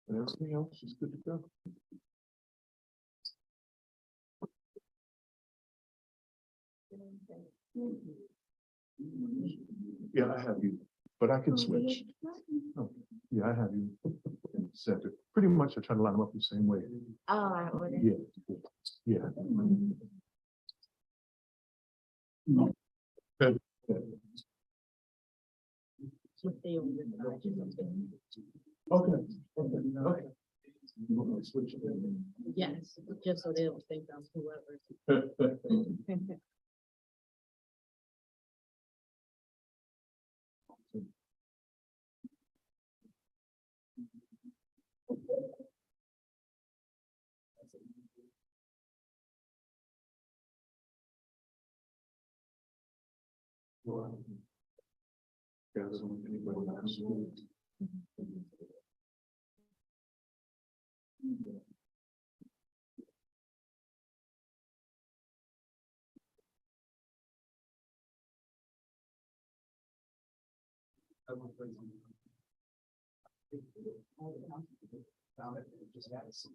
And everything else is good to go. Yeah, I have you, but I can switch. Oh, yeah, I have you in the center. Pretty much I try to line them up the same way. Oh, order. Yeah, yeah. Good. Stay over the side. Okay, okay. You want me to switch it? Yes, just so they don't think I'm whoever. Yeah, I don't want anybody else. Found it, just had some.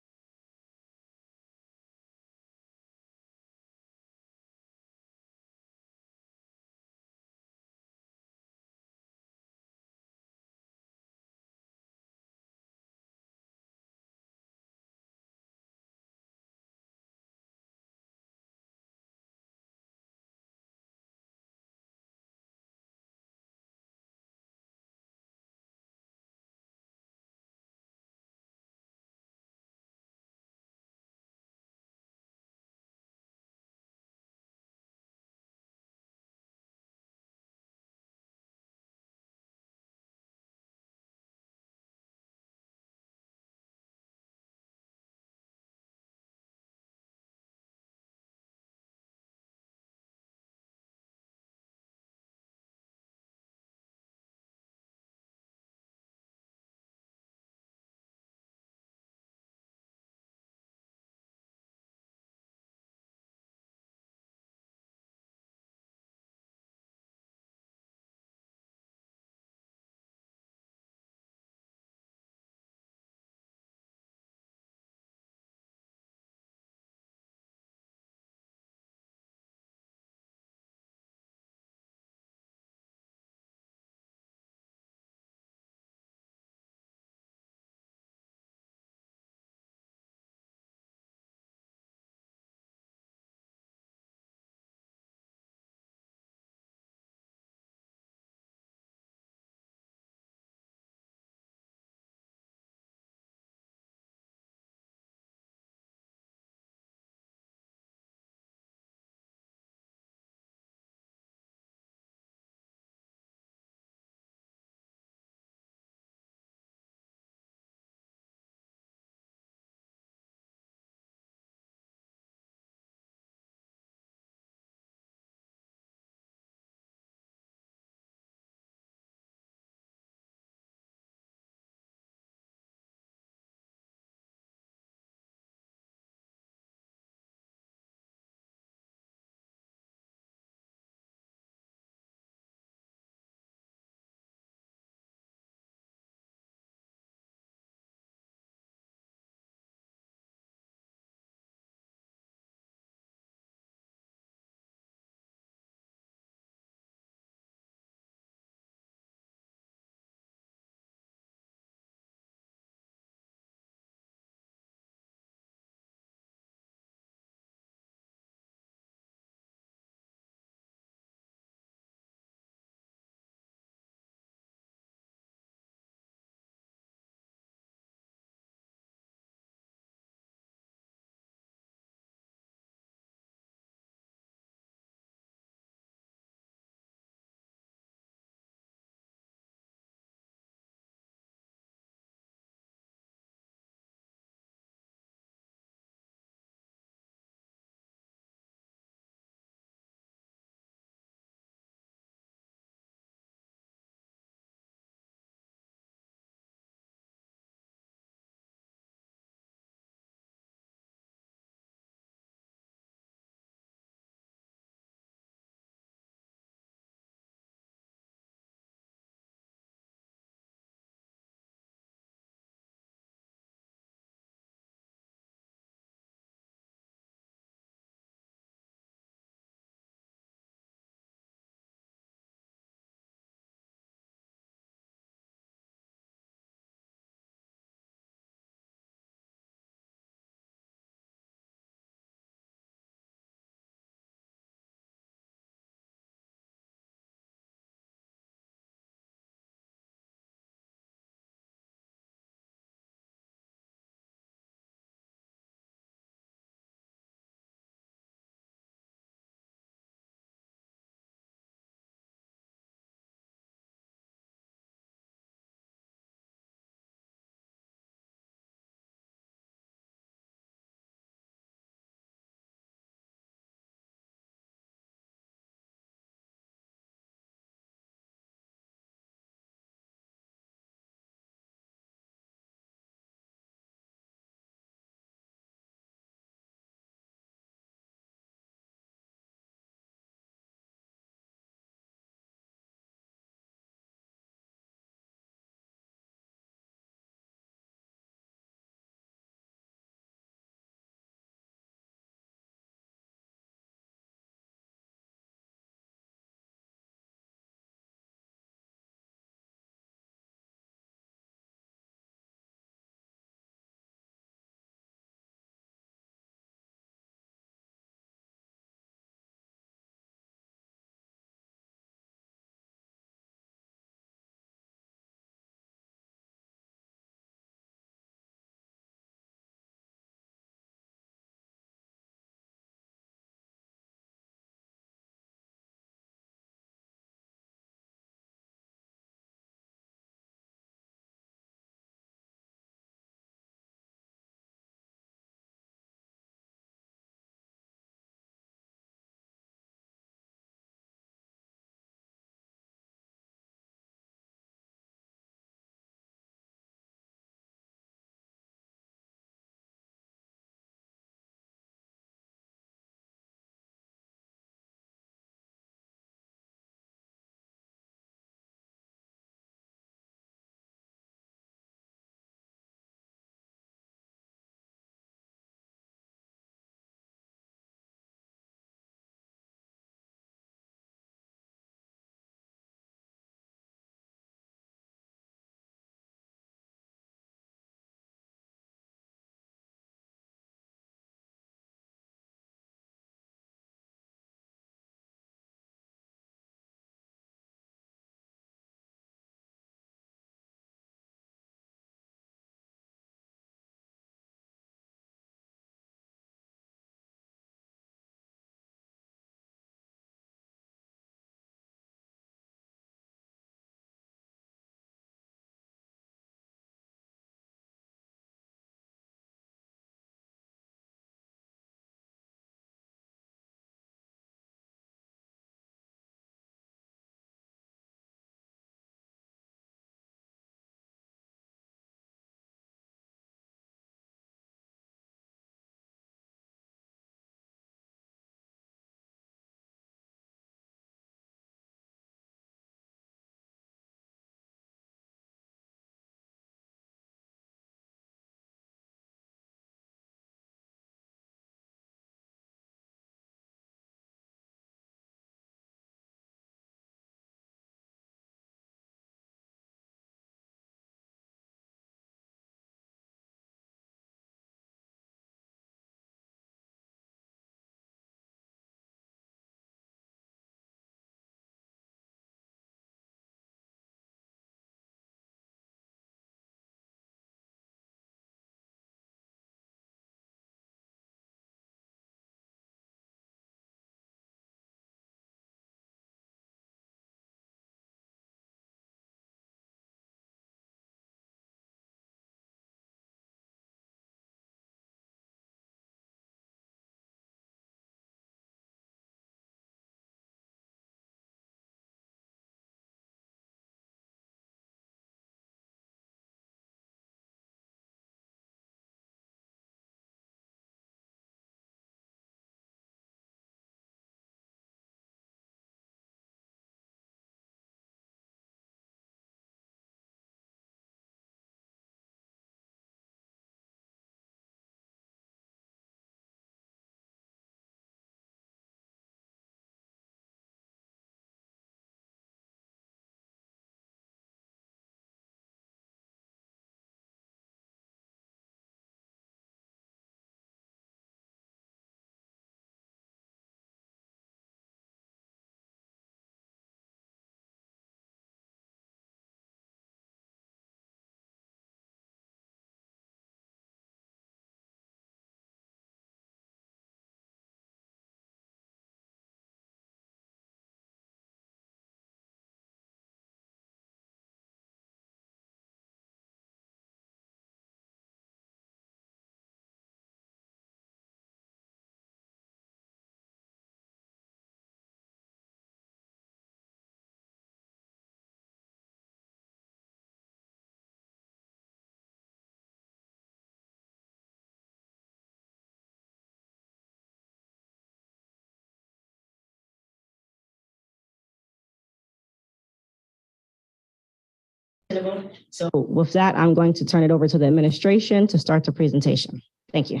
So with that, I'm going to turn it over to the administration to start the presentation. Thank you.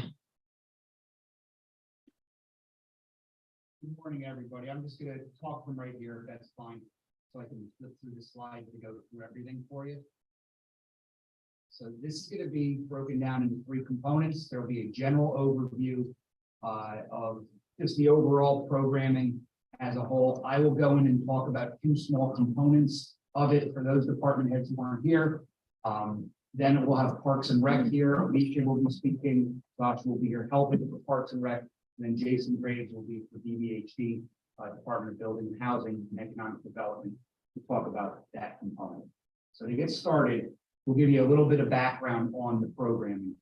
Good morning, everybody. I'm just gonna talk from right here, if that's fine, so I can flip through the slides to go through everything for you. So this is gonna be broken down into 3 components. There'll be a general overview of just the overall programming as a whole. I will go in and talk about 2 small components of it for those department heads who aren't here. Then we'll have Parks and Rec here. Alicia will be speaking. Josh will be here helping with Parks and Rec. And then Jason Graves will be for DVHD, Department of Building and Housing and Economic Development, to talk about that component. So to get started, we'll give you a little bit of background on the programming.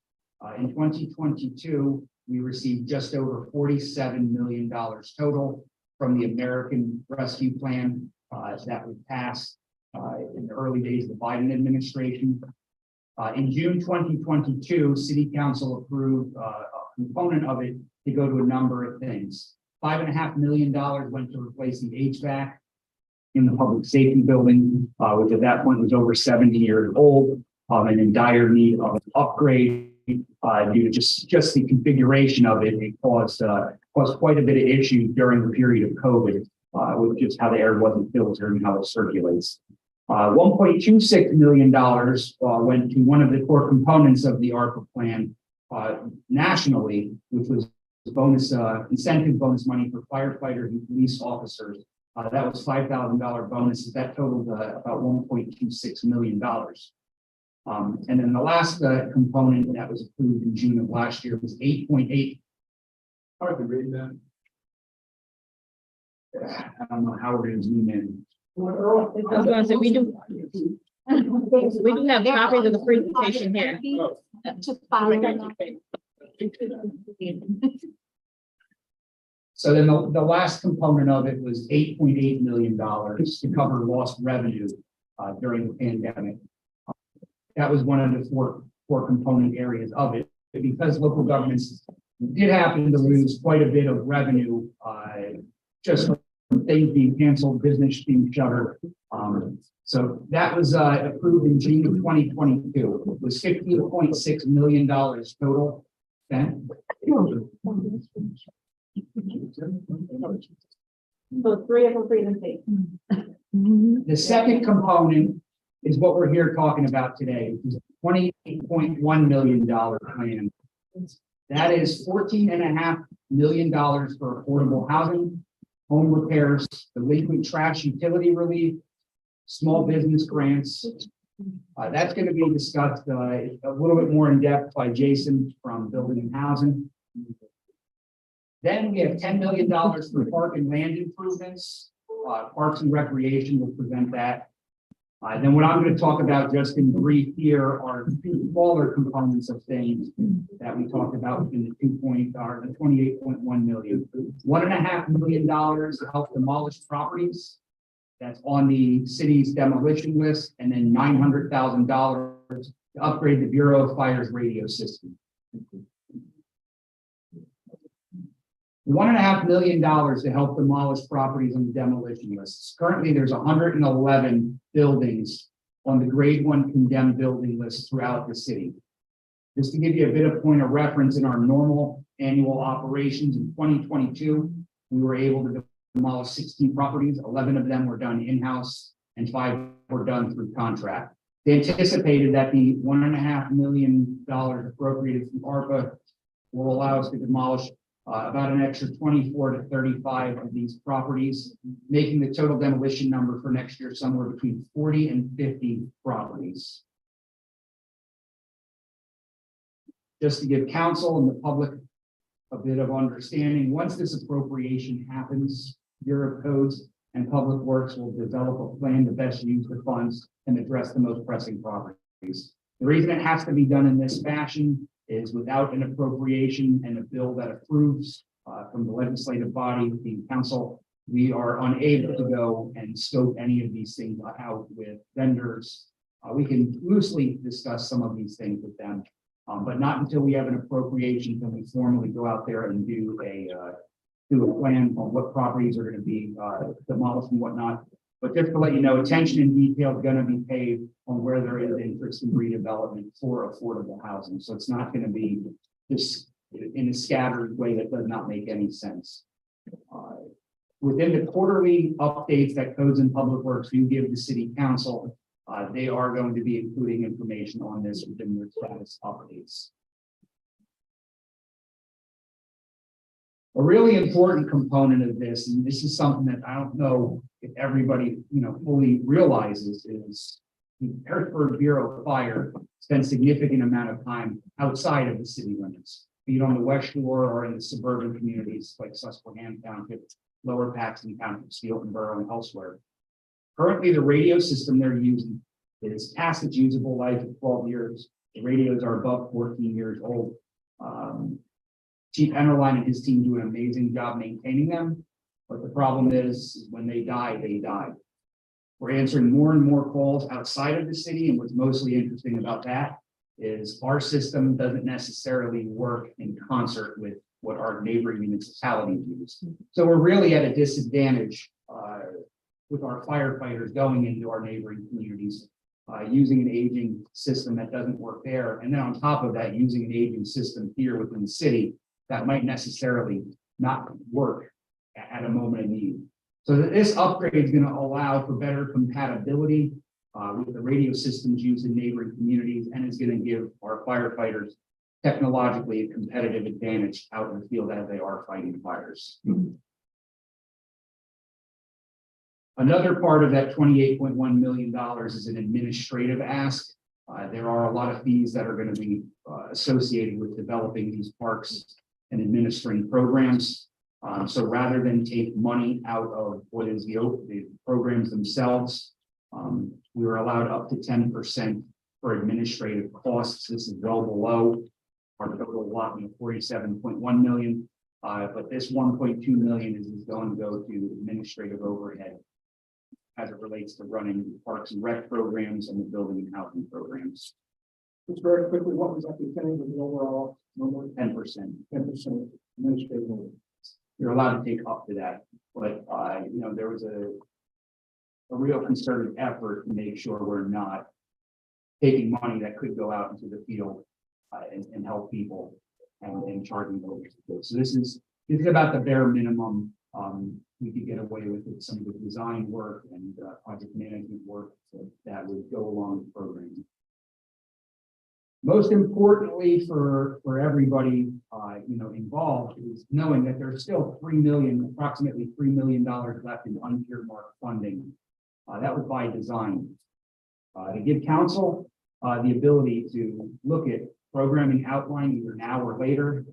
In 2022, we received just over $47 million total from the American Rescue Plan that was passed in the early days of the Biden administration. In June 2022, City Council approved a component of it to go to a number of things. $5.5 million went to replace the HVAC in the public safety building, which at that point was over 70 years old, and in dire need of an upgrade due to just the configuration of it. It caused quite a bit of issues during the period of COVID, with just how the air wasn't filtered and how it circulates. $1.26 million went to one of the core components of the ARPA plan nationally, which was bonus incentive bonus money for firefighters and police officers. That was $5,000 bonuses. That totaled about $1.26 million. And then the last component that was approved in June of last year was 8.8. Hard to read that. I don't know how we're going to zoom in. I was gonna say, we do have copies of the presentation here. So then the last component of it was $8.8 million to cover lost revenue during the pandemic. That was one of the four component areas of it. Because local governments did happen to lose quite a bit of revenue just from things being canceled, business being shuttered. So that was approved in June of 2022. It was $15.6 million total. Ben? So 3 of them presentations. The second component is what we're here talking about today, which is $28.1 million plan. That is $14.5 million for affordable housing, home repairs, delinquent trash utility relief, small business grants. That's going to be discussed a little bit more in depth by Jason from Building and Housing. Then we have $10 million for park and land improvements. Parks and Recreation will present that. Then what I'm going to talk about just in brief here are 2 smaller components of things that we talked about in the 28.1 million. $1.5 million to help demolish properties. That's on the city's demolition list, and then $900,000 to upgrade the Bureau of Fire's radio system. $1.5 million to help demolish properties on the demolition list. Currently, there's 111 buildings on the grade 1 condemned building list throughout the city. Just to give you a bit of point of reference, in our normal annual operations in 2022, we were able to demolish 16 properties. 11 of them were done in-house and 5 were done through contract. They anticipated that the $1.5 million appropriated from ARPA will allow us to demolish about an extra 24 to 35 of these properties, making the total demolition number for next year somewhere between 40 and 50 properties. Just to give council and the public a bit of understanding, once this appropriation happens, Bureau of Codes and Public Works will develop a plan to best use the funds and address the most pressing properties. The reason it has to be done in this fashion is without an appropriation and a bill that approves from the legislative body, the council, we are unable to go and scope any of these things out with vendors. We can loosely discuss some of these things with them, but not until we have an appropriation can we formally go out there and do a plan on what properties are going to be demolished and whatnot. But just to let you know, attention and detail is gonna be paid on where there is interest in redevelopment for affordable housing. So it's not gonna be just in a scattered way that does not make any sense. Within the quarterly updates that Codes and Public Works do give the city council, they are going to be including information on this within their status updates. A really important component of this, and this is something that I don't know if everybody, fully realizes, is the Harrisburg Bureau of Fire spends significant amount of time outside of the city limits, be it on the West Shore or in the suburban communities like Susquehanna Township, Lower Paxton Township, Steelton Borough, and elsewhere. Currently, the radio system they're using is past its usable life of 12 years. The radios are above 14 years old. Chief Enterline and his team do an amazing job maintaining them, but the problem is when they die, they die. We're answering more and more calls outside of the city, and what's mostly interesting about that is our system doesn't necessarily work in concert with what our neighboring municipalities use. So we're really at a disadvantage with our firefighters going into our neighboring communities, using an aging system that doesn't work there. And then on top of that, using an aging system here within the city that might necessarily not work at a moment of need. So this upgrade is going to allow for better compatibility with the radio systems used in neighboring communities, and is going to give our firefighters technologically a competitive advantage out in the field as they are fighting fires. Another part of that $28.1 million is an administrative ask. There are a lot of fees that are going to be associated with developing these parks and administering programs. So rather than take money out of what is the programs themselves, we were allowed up to 10% for administrative costs. This is well below our total allotment of $47.1 million. But this $1.2 million is going to go to administrative overhead as it relates to running parks and rec programs and the building and housing programs. Just very quickly, what was that percentage of the overall number? 10%. 10% administrative. You're allowed to take up to that, but there was a real concerted effort to make sure we're not taking money that could go out into the field and help people and charging those. So this is about the bare minimum we could get away with some of the design work and project management work that would go along with programming. Most importantly for everybody involved is knowing that there's still approximately $3 million left in unearmarked funding. That was by design to give council the ability to look at programming outline either now or later,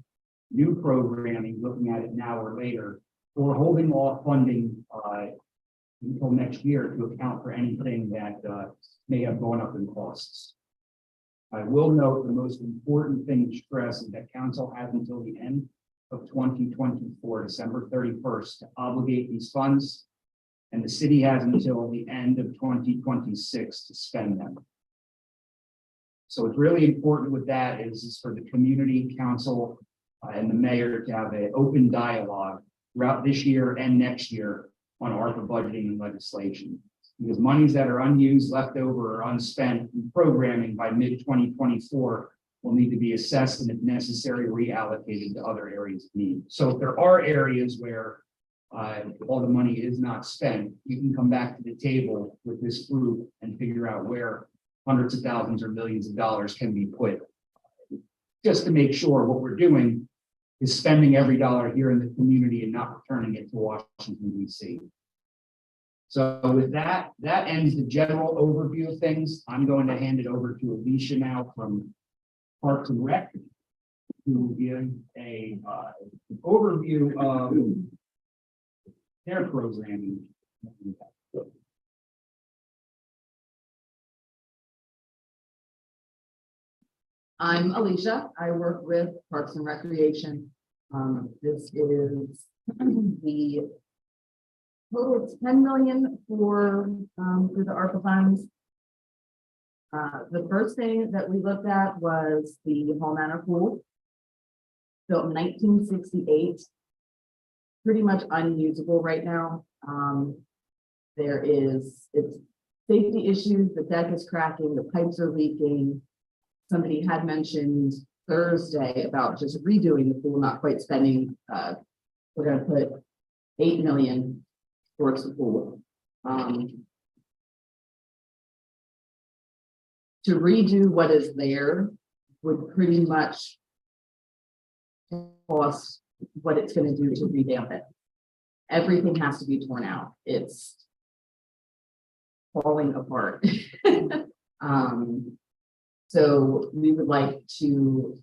new programming looking at it now or later, or holding off funding until next year to account for anything that may have gone up in costs. I will note the most important thing to stress is that council has until the end of 2024, December 31st, to obligate these funds, and the city has until the end of 2026 to spend them. So what's really important with that is for the community council and the mayor to have an open dialogue throughout this year and next year on ARPA budgeting and legislation. Because monies that are unused, left over, or unspent in programming by mid-2024 will need to be assessed and, if necessary, reallocated to other areas of need. So if there are areas where all the money is not spent, you can come back to the table with this group and figure out where hundreds of thousands or millions of dollars can be put, just to make sure what we're doing is spending every dollar here in the community and not returning it to Washington, D.C. So with that ends the general overview of things. I'm going to hand it over to Alicia now from Parks and Rec, who will give an overview of their programming. I'm Alicia. I work with Parks and Recreation. This is the total of $10 million for the ARPA funds. The first thing that we looked at was the Hall Manor Pool, built in 1968. Pretty much unusable right now. it's safety issues, the deck is cracking, the pipes are leaking. Somebody had mentioned Thursday about just redoing the pool, not quite spending, we're gonna put 8 million towards the pool. To redo what is there would pretty much cost what it's gonna do to revamp it. Everything has to be torn out. It's falling apart. So we would like to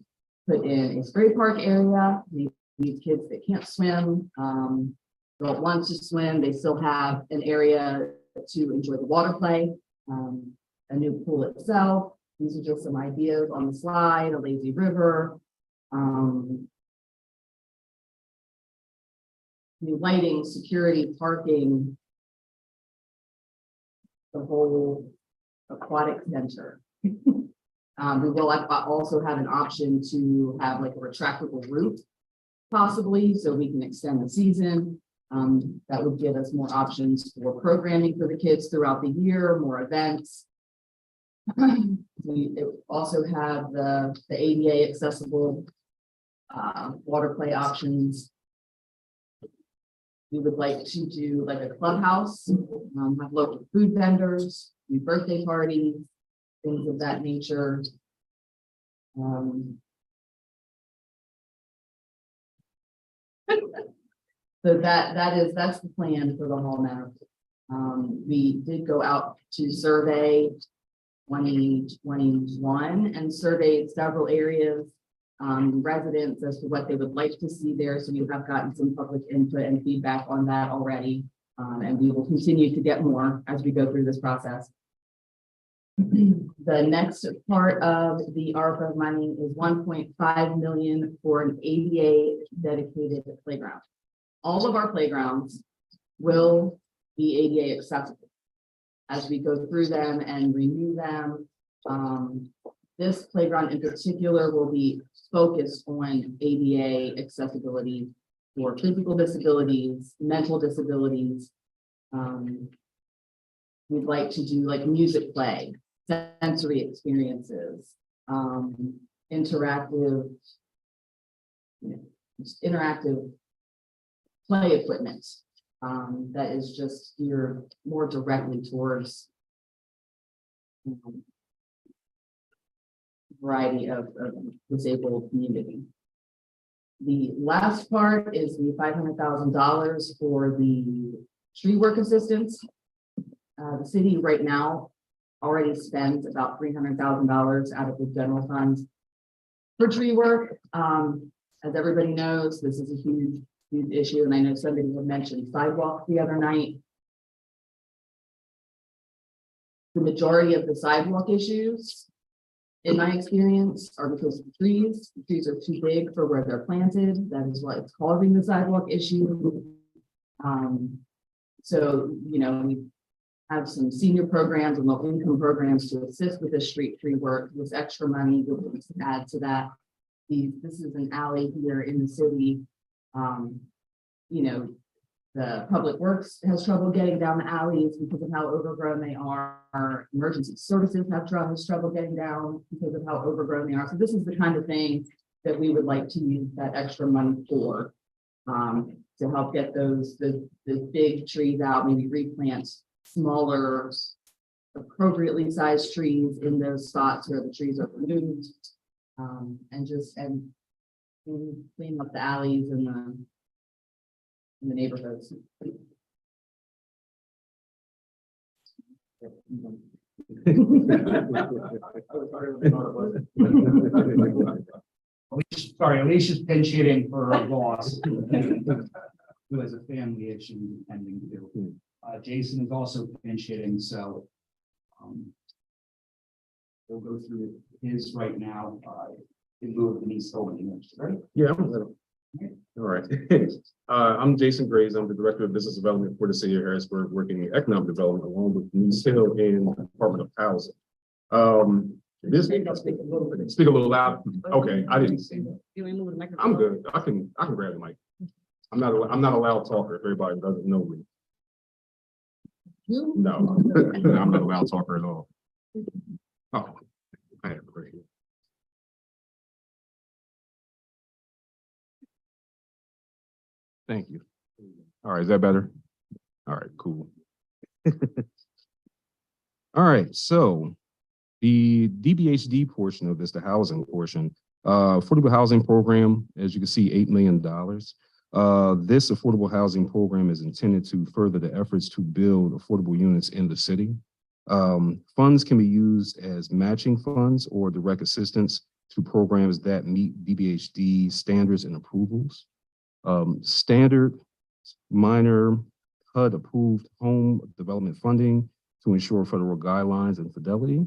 put in a spray park area. We need kids that can't swim, don't want to swim. They still have an area to enjoy the water play, a new pool itself. These are just some ideas on the slide, a lazy river. New lighting, security, parking, the whole aquatic center. We will also have an option to have like a retractable roof, possibly, so we can extend the season. That would give us more options for programming for the kids throughout the year, more events. We also have the ADA accessible water play options. We would like to do like a clubhouse, have local food vendors, do birthday parties, things of that nature. So that's the plan for the Hall Manor. We did go out to survey 2021 and surveyed several areas, residents as to what they would like to see there. So we have gotten some public input and feedback on that already. And we will continue to get more as we go through this process. The next part of the ARPA money is 1.5 million for an ADA dedicated playground. All of our playgrounds will be ADA accessible as we go through them and renew them. This playground in particular will be focused on ADA accessibility for physical disabilities, mental disabilities. We'd like to do like music play, sensory experiences, interactive, interactive play equipment that is just geared more directly towards variety of disabled community. The last part is the $500,000 for the tree work assistance. The city right now already spends about $300,000 out of the general fund for tree work. As everybody knows, this is a huge issue, and I know somebody had mentioned sidewalks the other night. The majority of the sidewalk issues, in my experience, are because of the trees. The trees are too big for where they're planted. That is what's causing the sidewalk issue. So, you know, we have some senior programs and low income programs to assist with the street tree work. This extra money will add to that. This is an alley here in the city. You know, the public works has trouble getting down the alleys because of how overgrown they are. Emergency services have trouble getting down because of how overgrown they are. So this is the kind of thing that we would like to use that extra money for, to help get the big trees out, maybe replant smaller, appropriately sized trees in those spots where the trees are removed, and clean up the alleys and the neighborhoods. Alicia's pinch hitting for her boss, who has a family issue pending too. Jason is also pinch hitting, so we'll go through his right now in lieu of Denise Goldman. Ready? Yeah, I'm ready. All right. I'm Jason Graves. I'm the Director of Business Development for the City of Harrisburg, working in economic development along with Denise Hill in the Department of Housing. Speak a little loud. Okay, I didn't see that. I'm good. I can grab the mic. I'm not a loud talker if everybody doesn't know me. You? No, I'm not a loud talker at all. Oh, I have a break. Thank you. All right, is that better? All right, cool. All right, so the DBHD portion of this, the housing portion, affordable housing program, as you can see, $8 million. This affordable housing program is intended to further the efforts to build affordable units in the city. Funds can be used as matching funds or direct assistance to programs that meet DBHD standards and approvals. Standard minor HUD approved home development funding to ensure federal guidelines and fidelity.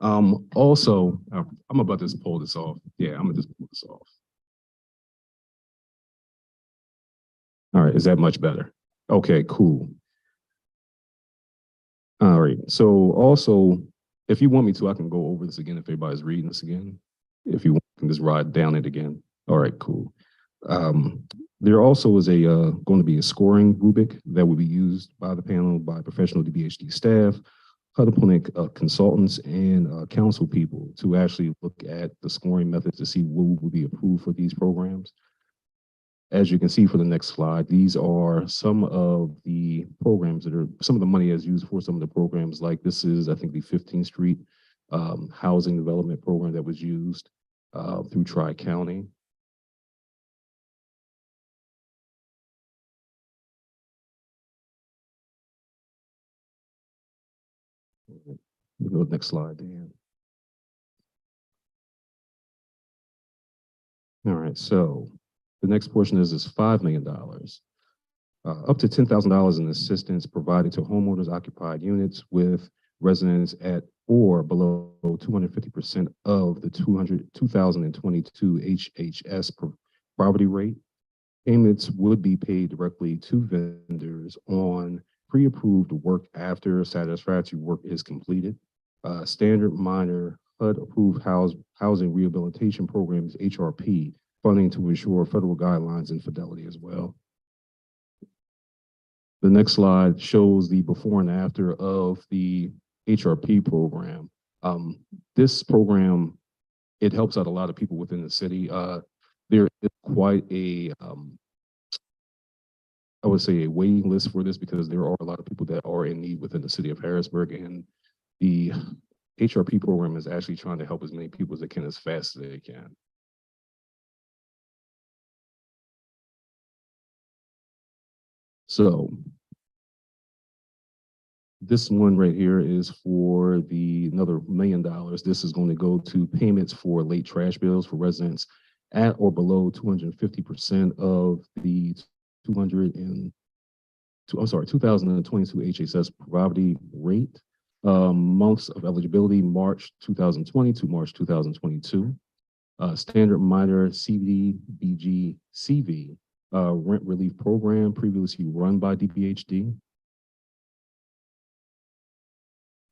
Also, I'm about to just pull this off. Yeah, I'm gonna just pull this off. All right, is that much better? Okay, cool. All right, so also, if you want me to, I can go over this again if everybody's reading this again. If you want, I can just ride down it again. All right, cool. There also is going to be a scoring rubric that will be used by the panel by professional DBHD staff, HUD consultants, and council people to actually look at the scoring methods to see what will be approved for these programs. As you can see for the next slide, these are some of the programs that are, some of the money is used for some of the programs, like this is, I think, the 15th Street housing development program that was used through Tri-County. You go to the next slide, Dan. All right, so the next portion is $5 million. Up to $10,000 in assistance provided to homeowners occupied units with residents at or below 250% of the 2022 HHS poverty rate. Payments would be paid directly to vendors on pre-approved work after satisfactory work is completed. Standard minor HUD approved housing rehabilitation programs, HRP, funding to ensure federal guidelines and fidelity as well. The next slide shows the before and after of the HRP program. This program, it helps out a lot of people within the city. There is quite a, I would say, a waiting list for this because there are a lot of people that are in need within the city of Harrisburg, and the HRP program is actually trying to help as many people as they can as fast as they can. So this one right here is for another $1 million. This is going to go to payments for late trash bills for residents at or below 250% of the 2022 HHS poverty rate. Months of eligibility, March 2020 to March 2022. Standard minor CDBG CV rent relief program previously run by DBHD.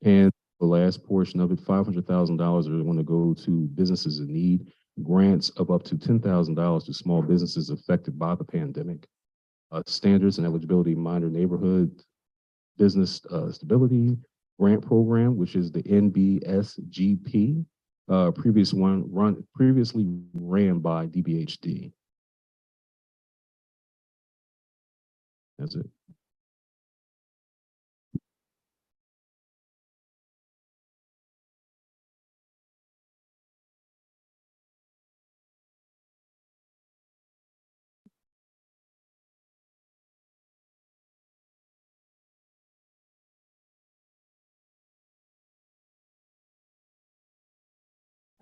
And the last portion of it, $500,000 are going to go to businesses in need. Grants of up to $10,000 to small businesses affected by the pandemic. Standards and eligibility minor neighborhood business stability grant program, which is the NBSGP, previously ran by DBHD. That's it.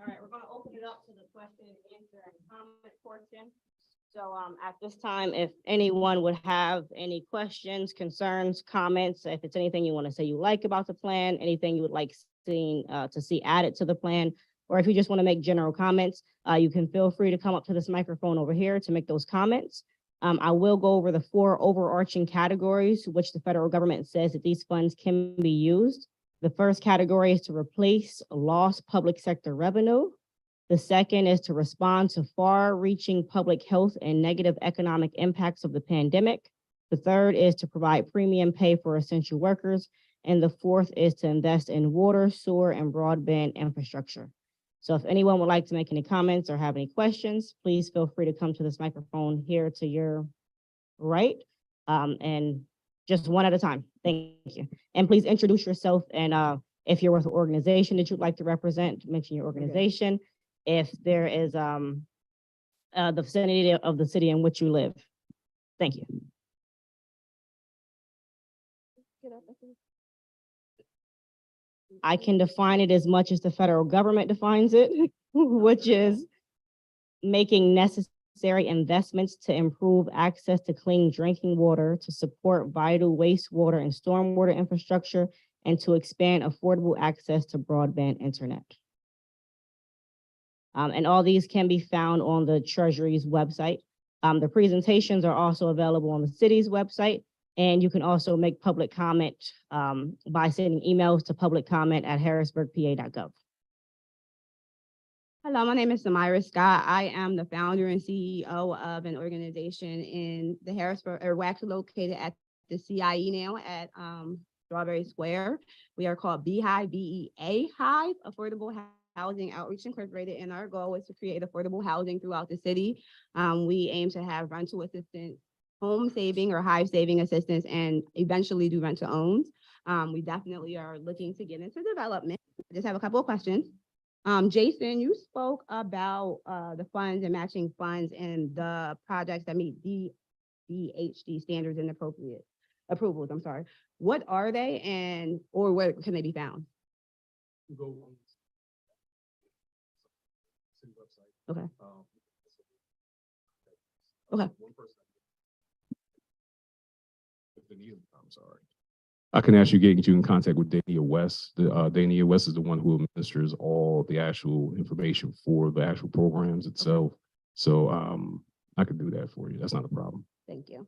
All right, we're going to open it up to the question and answer and comment portion. So at this time, if anyone would have any questions, concerns, comments, if it's anything you want to say you like about the plan, anything you would like to see added to the plan, or if you just want to make general comments, you can feel free to come up to this microphone over here to make those comments. I will go over the 4 overarching categories which the federal government says that these funds can be used. The first category is to replace lost public sector revenue. The second is to respond to far-reaching public health and negative economic impacts of the pandemic. The third is to provide premium pay for essential workers. And the fourth is to invest in water, sewer, and broadband infrastructure. So if anyone would like to make any comments or have any questions, please feel free to come to this microphone here to your right. And just one at a time. Thank you. And please introduce yourself, and if you're with an organization that you'd like to represent, mention your organization. If there is the vicinity of the city in which you live. Thank you. I can define it as much as the federal government defines it, which is making necessary investments to improve access to clean drinking water, to support vital wastewater and stormwater infrastructure, and to expand affordable access to broadband internet. And all these can be found on the Treasury's website. The presentations are also available on the city's website, and you can also make public comment by sending emails to publiccomment@harrisburgpa.gov. Hello, my name is Samira Scott. I am the founder and CEO of an organization in the Harrisburg, or we're actually located at the CIE now at Strawberry Square. We are called Beehive, BEA Hive, Affordable Housing Outreach Incorporated, and our goal is to create affordable housing throughout the city. We aim to have rental assistance, home saving or hive saving assistance, and eventually do rent to owns. We definitely are looking to get into development. I just have a couple of questions. Jason, you spoke about the funds and matching funds and the projects that meet DHD standards and appropriate approvals. I'm sorry. What are they, and or where can they be found? Go on city website. Okay. Okay. Okay. One person. I'm sorry. I can actually get you in contact with Dania West. Dania West is the one who administers all the actual information for the actual programs itself. So I could do that for you. That's not a problem. Thank you.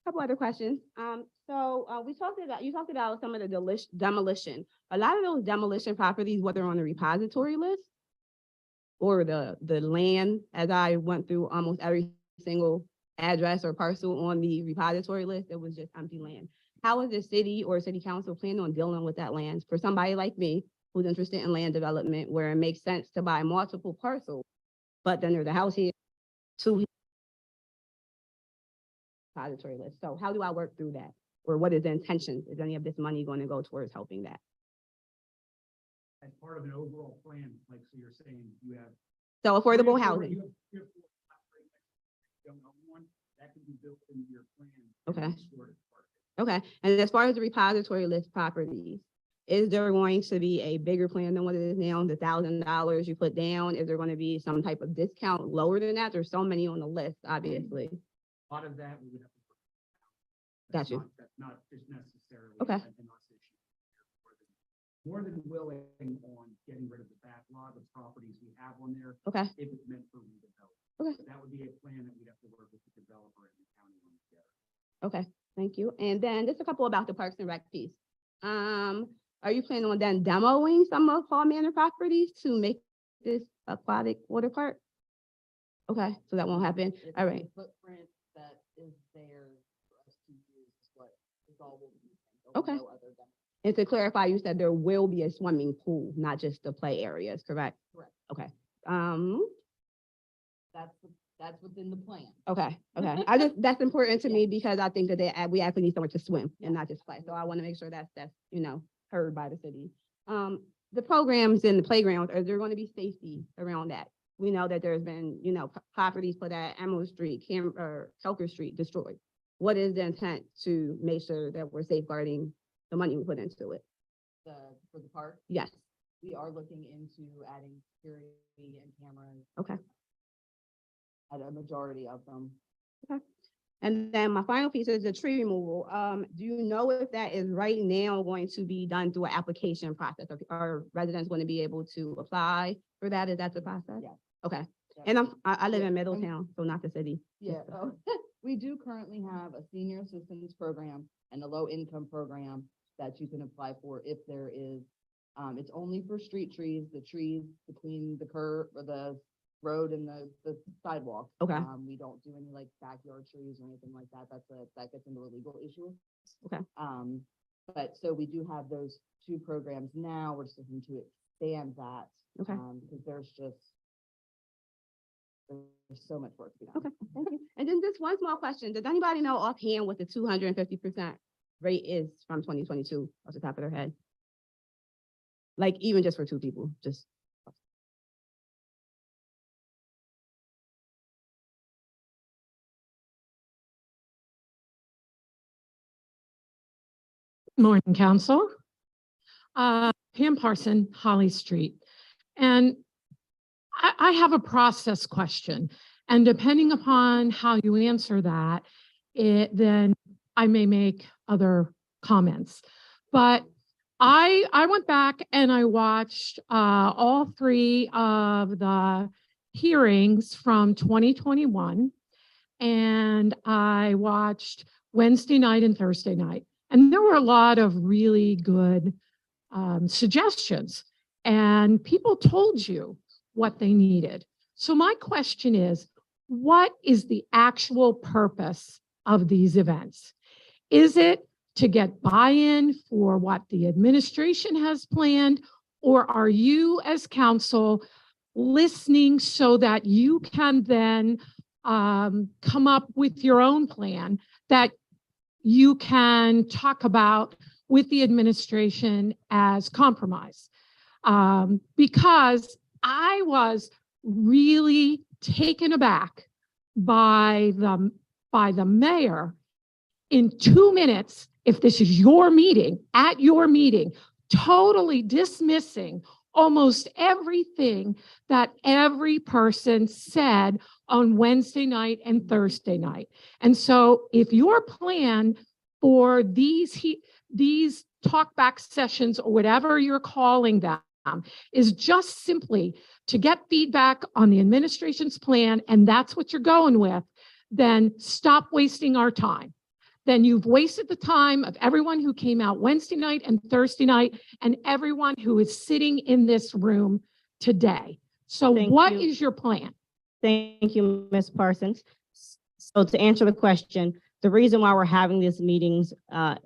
Couple other questions. You talked about some of the demolition. A lot of those demolition properties, whether on the repository list or the land, as I went through almost every single address or parcel on the repository list, it was just empty land. How is the city or city council planning on dealing with that land for somebody like me who's interested in land development where it makes sense to buy multiple parcels, but then there's a house here, two repository list. So how do I work through that? Or what is the intention? Is any of this money going to go towards helping that? As part of an overall plan, like, so you're saying you have. So affordable housing. You have don't own one, that can be built into your plan. Okay. and stored as part of it. Okay, and as far as the repository list properties, is there going to be a bigger plan than what it is now, the $1,000 you put down? Is there going to be some type of discount lower than that? There's so many on the list, obviously. A lot of that we would have to. Got you. That's not just necessarily. Okay. an us issue. More than willing on getting rid of the backlog of properties we have on there, Okay, if it's meant for redevelopment. Okay. But that would be a plan that we'd have to work with the developer and the county on together. okay, thank you. And then just a couple about the Parks and Rec piece. Are you planning on then demoing some of Hall Manor properties to make this aquatic water park? Okay, so that won't happen. It's All the right. Footprint that is there for us to use is what is all we'll be using. There'll be Okay. no other demo. And to clarify, you said there will be a swimming pool, not just the play areas, correct? Correct. Okay. That's within the plan. Okay. That's important to me because I think that we actually need somewhere to swim and not just play. So I want to make sure that's, heard by the city. The programs in the playgrounds, are there going to be safety around that? We know that there's been, properties put at Emerald Street, Kelker Street destroyed. What is the intent to make sure that we're safeguarding the money we put into it? For the park, Yes. we are looking into adding security and cameras. Okay. At a majority of them. And then my final piece is the tree removal. Do you know if that is right now going to be done through an application process? Are residents going to be able to apply for that? Is that the process? Yes. Okay. Yep. And I live Yeah, in Middletown, so not the city. Yeah, we do currently have a senior assistance program and a low income program that you can apply for if there is. It's only for street trees, the trees between the curb or the road and the sidewalk. Okay. We don't do any like backyard trees or anything like that. That gets into a legal issue. Okay. But so we do have those two programs now. We're just looking to expand that. Okay. Because there's so much work to be done. Okay, thank you. And then just one small question. Does anybody know offhand what the 250% rate is from 2022 off the top of their head? Like even just for two people, just. Morning, Council. Pam Parson, Holly Street. And I have a process question. And depending upon how you answer that, then I may make other comments. But I went back and I watched all three of the hearings from 2021. And I watched Wednesday night and Thursday night. And there were a lot of really good suggestions, and people told you what they needed. So my question is, what is the actual purpose of these events? Is it to get buy-in for what the administration has planned, or are you as council listening so that you can then come up with your own plan that you can talk about with the administration as compromise? Because I was really taken aback by the mayor in 2 minutes, if this is your meeting, at your meeting, totally dismissing almost everything that every person said on Wednesday night and Thursday night. And so if your plan for these talkback sessions or whatever you're calling them is just simply to get feedback on the administration's plan, and that's what you're going with, then stop wasting our time. Then you've wasted the time of everyone who came out Wednesday night and Thursday night and everyone who is sitting in this room today. So Thank what you. is your plan? Thank you, Ms. Parsons. So to answer the question, the reason why we're having these meetings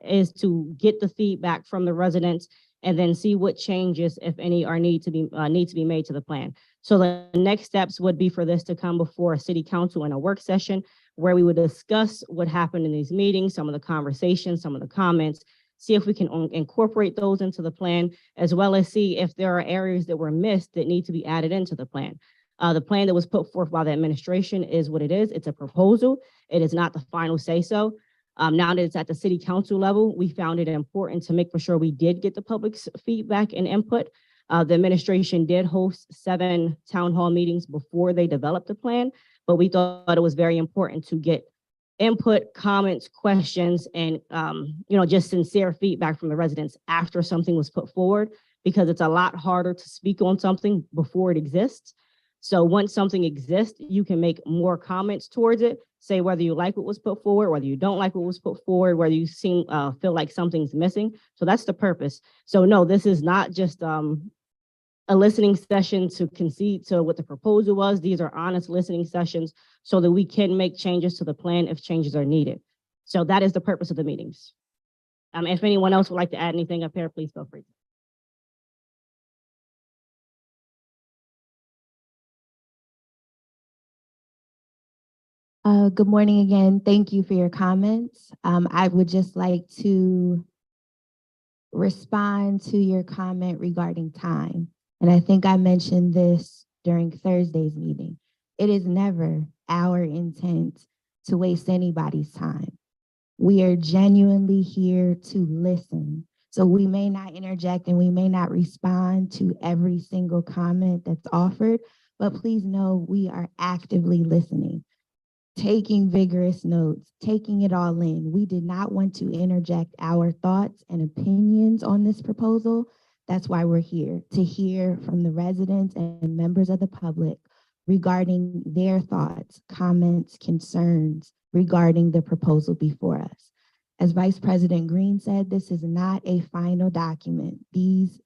is to get the feedback from the residents and then see what changes, if any, are need to be made to the plan. So the next steps would be for this to come before a city council in a work session where we would discuss what happened in these meetings, some of the conversations, some of the comments, see if we can incorporate those into the plan, as well as see if there are areas that were missed that need to be added into the plan. The plan that was put forth by the administration is what it is. It's a proposal. It is not the final say-so. Now that it's at the city council level, we found it important to make for sure we did get the public's feedback and input. The administration did host 7 town hall meetings before they developed the plan, but we thought it was very important to get input, comments, questions, and just sincere feedback from the residents after something was put forward, because it's a lot harder to speak on something before it exists. So once something exists, you can make more comments towards it, say whether you like what was put forward, whether you don't like what was put forward, whether you feel like something's missing. So that's the purpose. So no, this is not just a listening session to concede to what the proposal was. These are honest listening sessions so that we can make changes to the plan if changes are needed. So that is the purpose of the meetings. If anyone else would like to add anything up here, please feel free. Good morning again. Thank you for your comments. I would just like to respond to your comment regarding time. And I think I mentioned this during Thursday's meeting. It is never our intent to waste anybody's time. We are genuinely here to listen. So we may not interject and we may not respond to every single comment that's offered, but please know we are actively listening, taking vigorous notes, taking it all in. We did not want to interject our thoughts and opinions on this proposal. That's why we're here, to hear from the residents and members of the public regarding their thoughts, comments, concerns regarding the proposal before us. As Vice President Green said, this is not a final document. These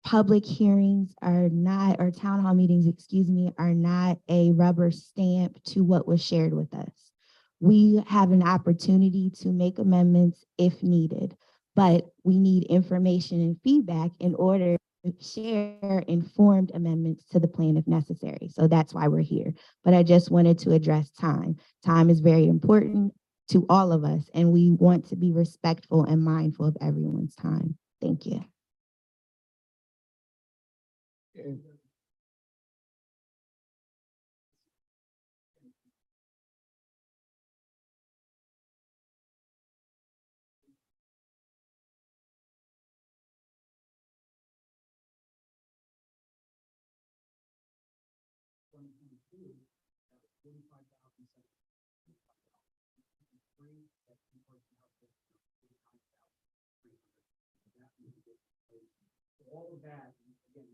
public hearings are not, or town hall meetings, excuse me, are not a rubber stamp to what was shared with us. We have an opportunity to make amendments if needed, but we need information and feedback in order to share informed amendments to the plan if necessary. So that's why we're here. But I just wanted to address time. Time is very important to all of us, and we want to be respectful and mindful of everyone's time. Thank you. All of that, again,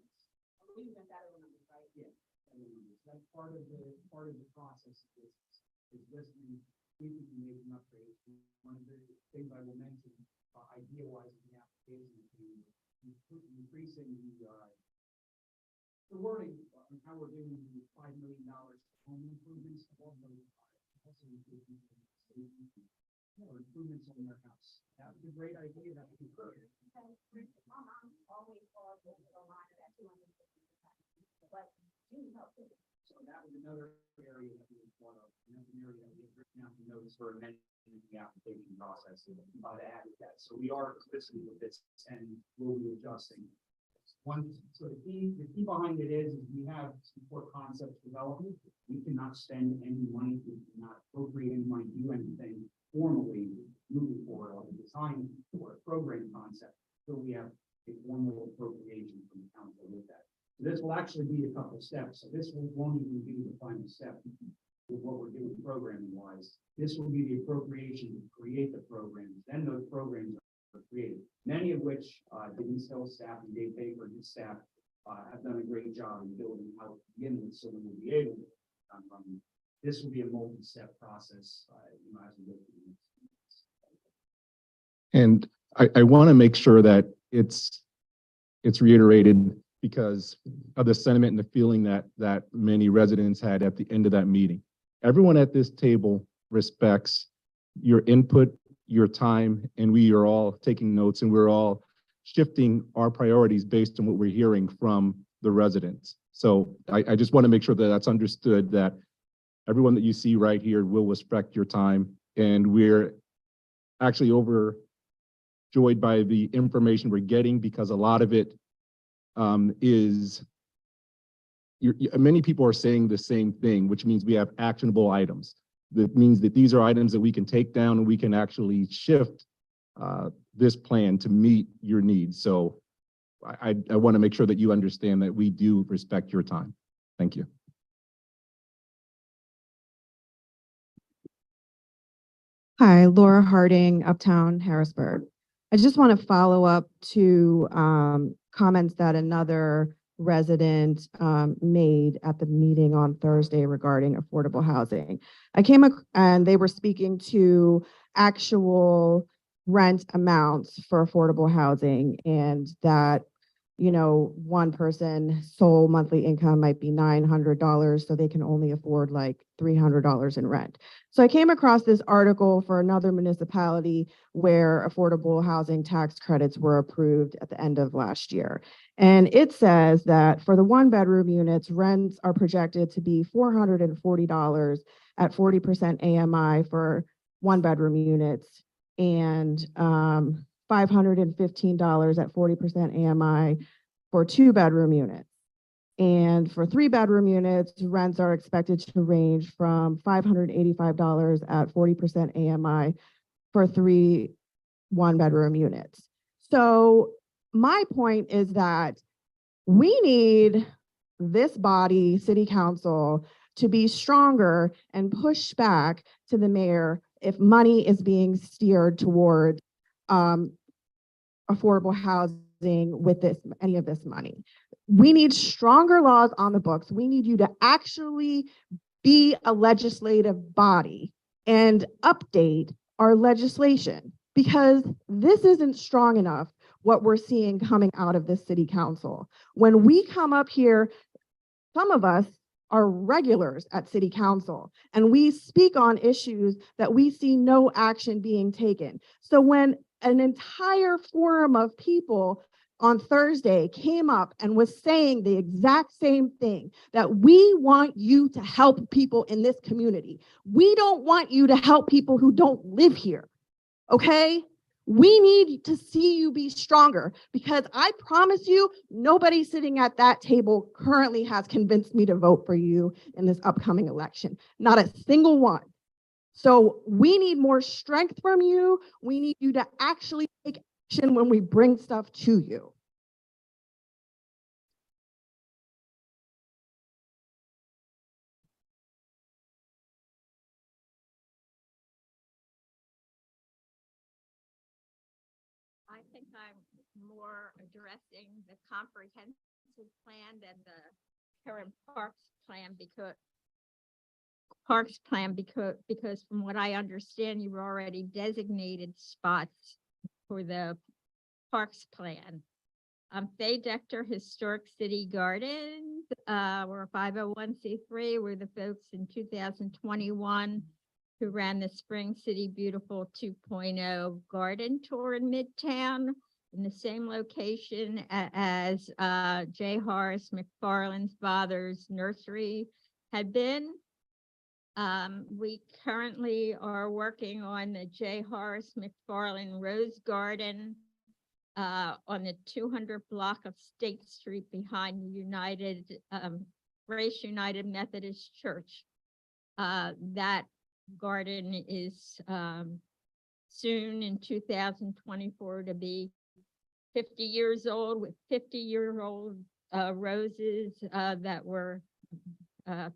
yeah, that's part of the process is listening, we can make an upgrade. One of the things I will mention, idea-wise, in the application, increasing the wording on how we're doing the $5 million home improvements, also improvements on their house. That was a great idea that we heard. So that was another area that we thought of, another area that we had written out the notice for amending the application process to add that. So we are listening with this and we'll be adjusting. So the key behind it is we have support concepts development. We cannot spend any money, we cannot appropriate any money, do anything formally moving forward on the design for a program concept. So we have a formal appropriation from the council with that. So this will actually be a couple of steps. So this won't even be the final step with what we're doing programming wise. This will be the appropriation to create the programs. Then those programs are created. Many of which Denise Hill staff and Dave Baker and his staff have done a great job in building out to begin with, so we will be able to this will be a multi-step process, as we go through this. And I want to make sure that it's reiterated because of the sentiment and the feeling that many residents had at the end of that meeting. Everyone at this table respects your input, your time, and we are all taking notes and we're all shifting our priorities based on what we're hearing from the residents. So I just want to make sure that that's understood, that everyone that you see right here will respect your time, and we're actually overjoyed by the information we're getting because a lot of it many people are saying the same thing, which means we have actionable items. That means that these are items that we can take down and we can actually shift this plan to meet your needs. So I want to make sure that you understand that we do respect your time. Thank you. Hi, Laura Harding, Uptown Harrisburg. I just want to follow up to comments that another resident made at the meeting on Thursday regarding affordable housing. And they were speaking to actual rent amounts for affordable housing, and that, one person's sole monthly income might be $900, so they can only afford like $300 in rent. So I came across this article for another municipality where affordable housing tax credits were approved at the end of last year. And it says that for the 1-bedroom units, rents are projected to be $440 at 40% AMI for 1-bedroom units, and $515 at 40% AMI for 2-bedroom units. And for 3-bedroom units, rents are expected to range from $585 at 40% AMI for 3 1-bedroom units. So my point is that we need this body, city council, to be stronger and push back to the mayor if money is being steered toward affordable housing with any of this money. We need stronger laws on the books. We need you to actually be a legislative body and update our legislation, because this isn't strong enough what we're seeing coming out of this city council. When we come up here, some of us are regulars at city council, and we speak on issues that we see no action being taken. So when an entire forum of people on Thursday came up and was saying the exact same thing, that we want you to help people in this community. We don't want you to help people who don't live here, okay? We need to see you be stronger, because I promise you, nobody sitting at that table currently has convinced me to vote for you in this upcoming election. Not a single one. So we need more strength from you. We need you to actually take action when we bring stuff to you. I think I'm more addressing the comprehensive plan than the current because from what I understand, you've already designated spots for the Parks Plan. Faye Dector Historic City Gardens, we're a 501c3. We're the folks in 2021 who ran the Spring City Beautiful 2.0 garden tour in Midtown in the same location as J. Horace McFarland's father's nursery had been. We currently are working on the J. Horace McFarland Rose Garden on the 200 block of State Street behind the Grace United Methodist Church. That garden is soon in 2024 to be 50 years old, with 50-year-old roses that were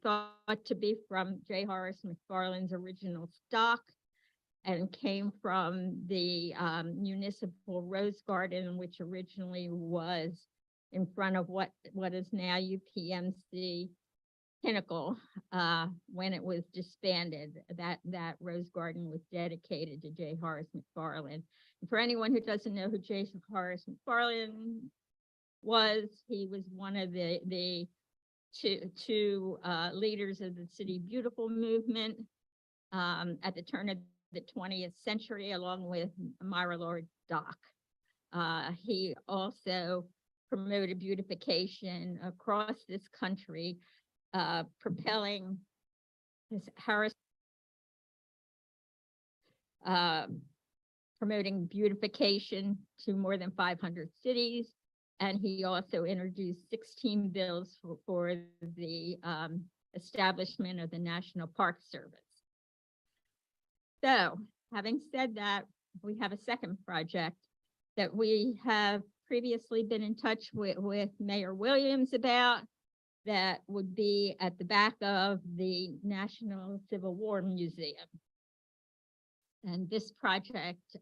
thought to be from J. Horace McFarland's original stock and came from the municipal rose garden, which originally was in front of what is now UPMC Pinnacle. When it was disbanded, that rose garden was dedicated to J. Horace McFarland. And for anyone who doesn't know who J. Horace McFarland was, he was one of the two leaders of the City Beautiful movement at the turn of the 20th century, along with Myra Lord Dock. He also promoted beautification across this country, propelling his promoting beautification to more than 500 cities. And he also introduced 16 bills for the establishment of the National Park Service. So, having said that, we have a second project that we have previously been in touch with Mayor Williams about, that would be at the back of the National Civil War Museum. And this project,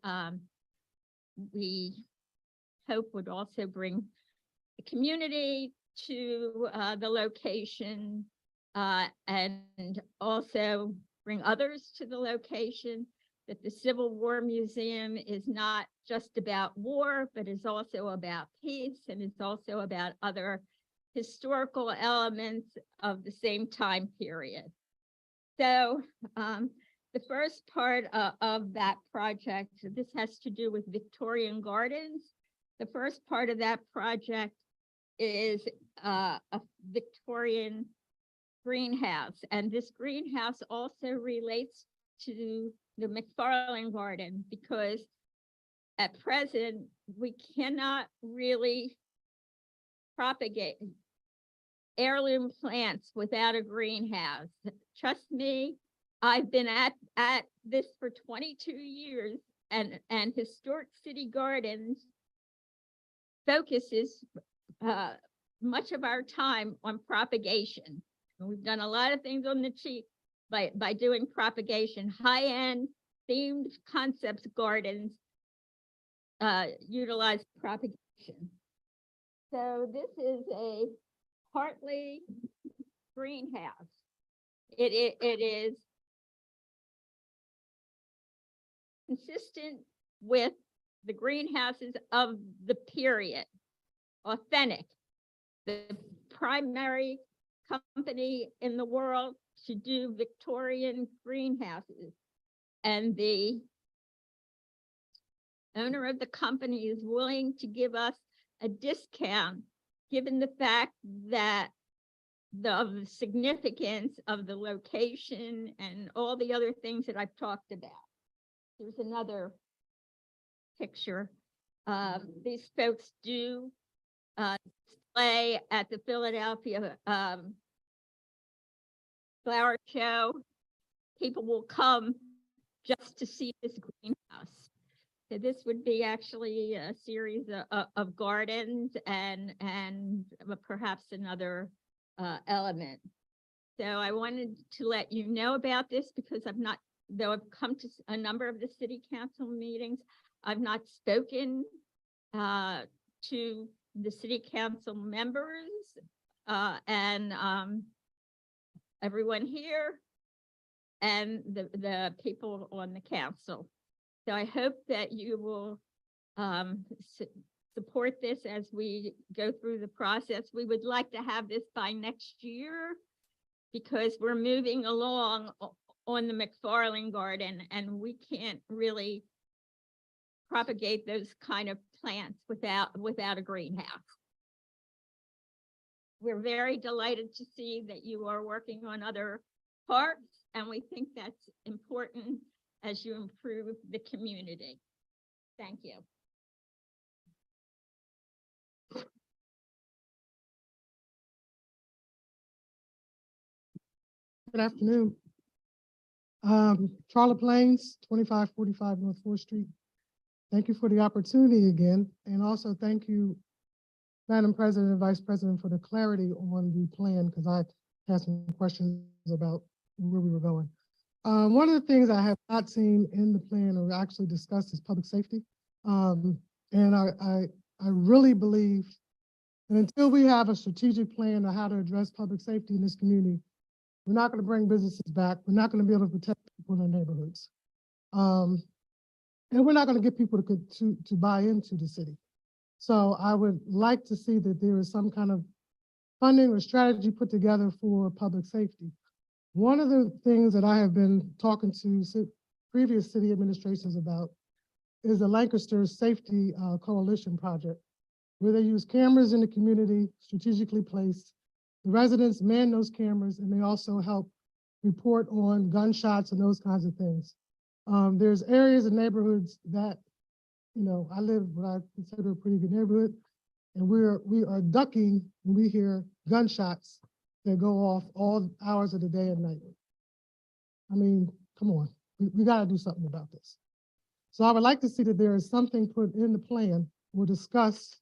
we hope would also bring the community to the location and also bring others to the location, that the Civil War Museum is not just about war, but is also about peace, and is also about other historical elements of the same time period. So the first part of that project, this has to do with Victorian Gardens. The first part of that project is a Victorian greenhouse, and this greenhouse also relates to the McFarland Garden, because at present we cannot really propagate heirloom plants without a greenhouse. Trust me, I've been at this for 22 years, and Historic City Gardens focuses much of our time on propagation. And we've done a lot of things on the cheap by doing propagation. High-end themed concepts gardens utilize propagation. So this is a Hartley greenhouse. It is consistent with the greenhouses of the period, authentic. The primary company in the world to do Victorian greenhouses. And the owner of the company is willing to give us a discount, given the fact that of the significance of the location and all the other things that I've talked about. There's another picture. These folks do display at the Philadelphia flower show. People will come just to see this greenhouse. So this would be actually a series of gardens and perhaps another element. So I wanted to let you know about this because though I've come to a number of the city council meetings, I've not spoken to the city council members and everyone here and the people on the council. So I hope that you will support this as we go through the process. We would like to have this by next year because we're moving along on the McFarland Garden and we can't really propagate those kind of plants without a greenhouse. We're very delighted to see that you are working on other parks, and we think that's important as you improve the community. Thank you. Good afternoon. Charlotte Plains, 2545 North 4th Street. Thank you for the opportunity again. And also thank you, Madam President and Vice President, for the clarity on the plan, because I had some questions about where we were going. One of the things I have not seen in the plan or actually discussed is public safety. And I really believe that until we have a strategic plan on how to address public safety in this community, we're not going to bring businesses back. We're not going to be able to protect people in their neighborhoods. And we're not going to get people to buy into the city. So I would like to see that there is some kind of funding or strategy put together for public safety. One of the things that I have been talking to previous city administrations about is the Lancaster Safety Coalition project, where they use cameras in the community, strategically placed. The residents man those cameras, and they also help report on gunshots and those kinds of things. There's areas and neighborhoods that, you know, I live what I consider a pretty good neighborhood, and we are ducking when we hear gunshots that go off all hours of the day and night. I mean, come on, we got to do something about this. So I would like to see that there is something put in the plan or discussed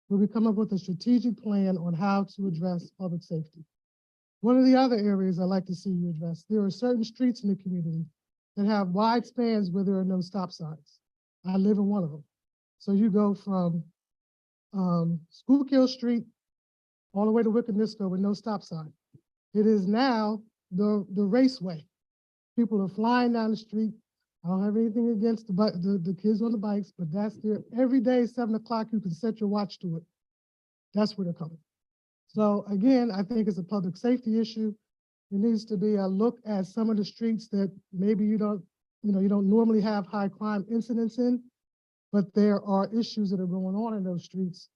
where we come up with a strategic plan on how to address public safety. One of the other areas I'd like to see you address, there are certain streets in the community that have wide spans where there are no stop signs. I live in one of them. So you go from Schuylkill Street all the way to Wiccanisco with no stop sign. It is now the raceway. People are flying down the street. I don't have anything against the kids on the bikes, but that's there. Every day, 7 o'clock, you can set your watch to it. That's where they're coming. So again, I think it's a public safety issue. There needs to be a look at some of the streets that maybe you don't normally have high crime incidents in, but there are issues that are going on in those streets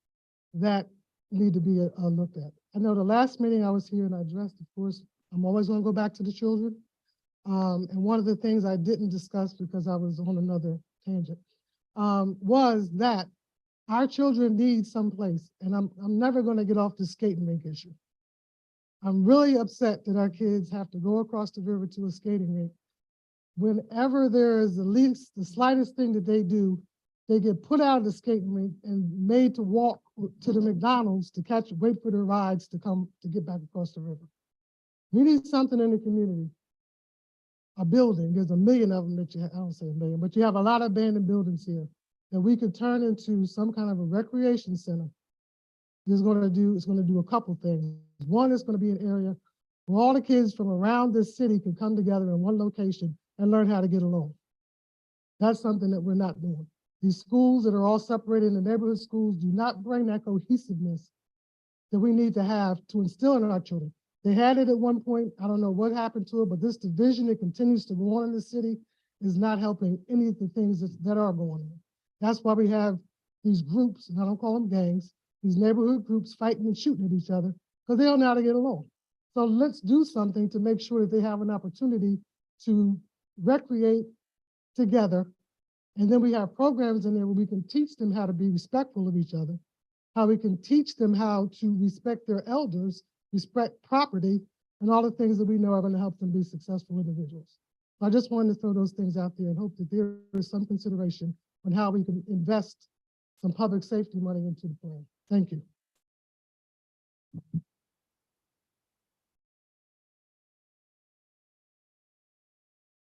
that need to be looked at. I know the last meeting I was here and I addressed, of course, I'm always going to go back to the children. And one of the things I didn't discuss because I was on another tangent was that our children need someplace, and I'm never going to get off the skating rink issue. I'm really upset that our kids have to go across the river to a skating rink. Whenever there is the slightest thing that they do, they get put out of the skating rink and made to walk to the McDonald's to wait for their rides to get back across the river. We need something in the community. A building, there's a million of them that I don't say a million, but you have a lot of abandoned buildings here that we could turn into some kind of a recreation center. It's going to do a couple things. One, is going to be an area where all the kids from around this city can come together in one location and learn how to get along. That's something that we're not doing. These schools that are all separated in the neighborhood schools do not bring that cohesiveness that we need to have to instill in our children. They had it at one point. I don't know what happened to it, but this division that continues to go on in the city is not helping any of the things that are going on. That's why we have these groups, and I don't call them gangs, these neighborhood groups fighting and shooting at each other because they don't know how to get along. So let's do something to make sure that they have an opportunity to recreate together. And then we have programs in there where we can teach them how to be respectful of each other, how we can teach them how to respect their elders, respect property, and all the things that we know are going to help them be successful individuals. So I just wanted to throw those things out there and hope that there is some consideration on how we can invest some public safety money into the plan. Thank you.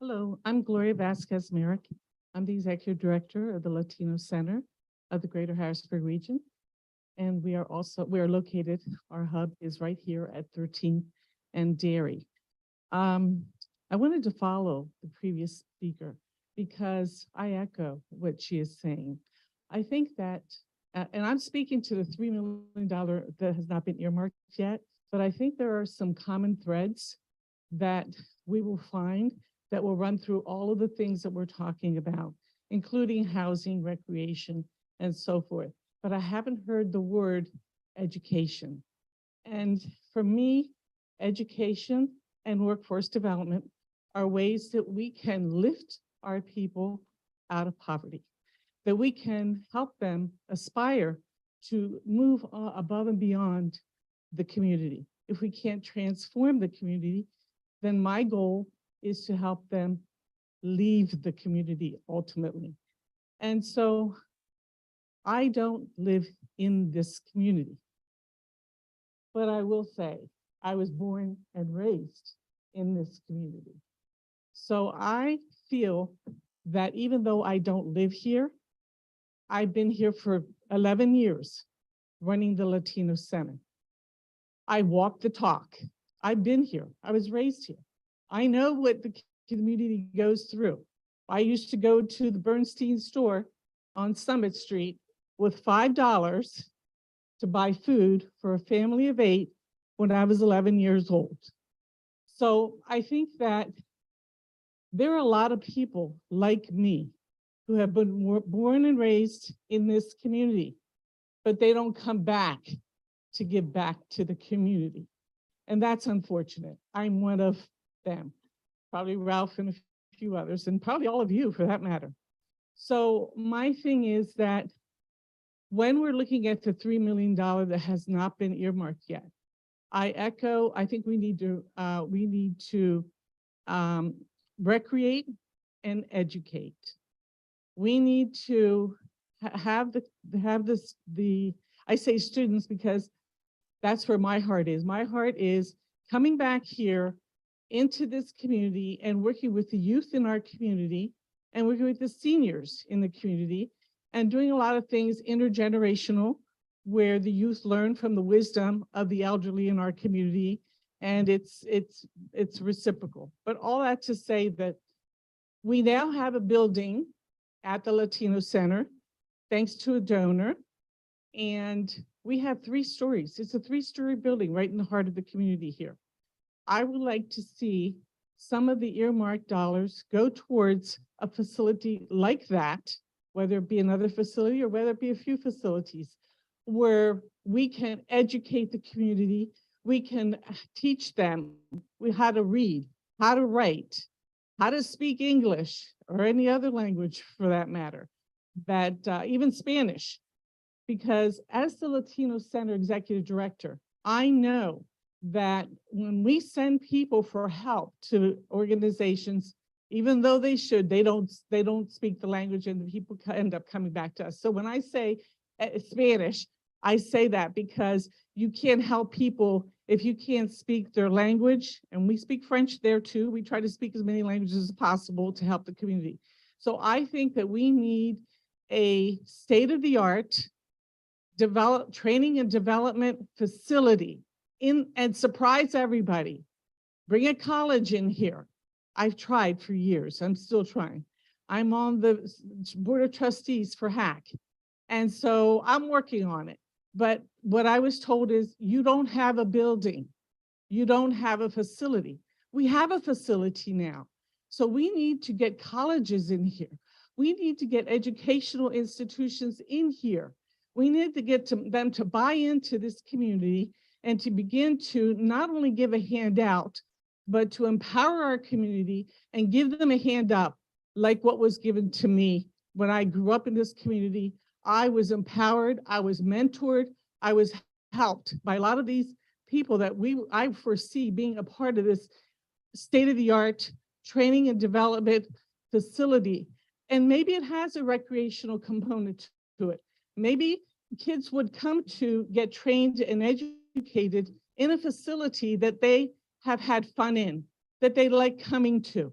Hello, I'm Gloria Vasquez Merrick. I'm the Executive Director of the Latino Center of the Greater Harrisburg Region. And we are located, our hub is right here at 13th and Dairy. I wanted to follow the previous speaker because I echo what she is saying. I think that, and I'm speaking to the $3 million that has not been earmarked yet, but I think there are some common threads that we will find that will run through all of the things that we're talking about, including housing, recreation, and so forth. But I haven't heard the word education. And for me, education and workforce development are ways that we can lift our people out of poverty, that we can help them aspire to move above and beyond the community. If we can't transform the community, then my goal is to help them leave the community ultimately. And so I don't live in this community, but I will say I was born and raised in this community. So I feel that even though I don't live here, I've been here for 11 years running the Latino Center. I walk the talk. I've been here. I was raised here. I know what the community goes through. I used to go to the Bernstein store on Summit Street with $5 to buy food for a family of 8 when I was 11 years old. So I think that there are a lot of people like me who have been born and raised in this community, but they don't come back to give back to the community. And that's unfortunate. I'm one of them, probably Ralph and a few others, and probably all of you for that matter. So my thing is that when we're looking at the $3 million that has not been earmarked yet, I think we need to recreate and educate. We need to have I say students because that's where my heart is. My heart is coming back here into this community and working with the youth in our community and working with the seniors in the community and doing a lot of things intergenerational where the youth learn from the wisdom of the elderly in our community, and it's reciprocal. But all that to say that we now have a building at the Latino Center, thanks to a donor, and we have 3 stories. It's a 3-story building right in the heart of the community here. I would like to see some of the earmarked dollars go towards a facility like that, whether it be another facility or whether it be a few facilities, where we can educate the community, we can teach them how to read, how to write, how to speak English or any other language for that matter, that even Spanish. Because as the Latino Center Executive Director, I know that when we send people for help to organizations, even though they should, they don't speak the language and the people end up coming back to us. So when I say Spanish, I say that because you can't help people if you can't speak their language, and we speak French there too. We try to speak as many languages as possible to help the community. So I think that we need a state-of-the-art training and development facility and surprise everybody. Bring a college in here. I've tried for years. I'm still trying. I'm on the Board of Trustees for HAC. And so I'm working on it. But what I was told is you don't have a building. You don't have a facility. We have a facility now. So we need to get colleges in here. We need to get educational institutions in here. We need to get them to buy into this community and to begin to not only give a handout, but to empower our community and give them a hand up like what was given to me when I grew up in this community. I was empowered, I was mentored, I was helped by a lot of these people that I foresee being a part of this state-of-the-art training and development facility. And maybe it has a recreational component to it. Maybe kids would come to get trained and educated in a facility that they have had fun in, that they like coming to.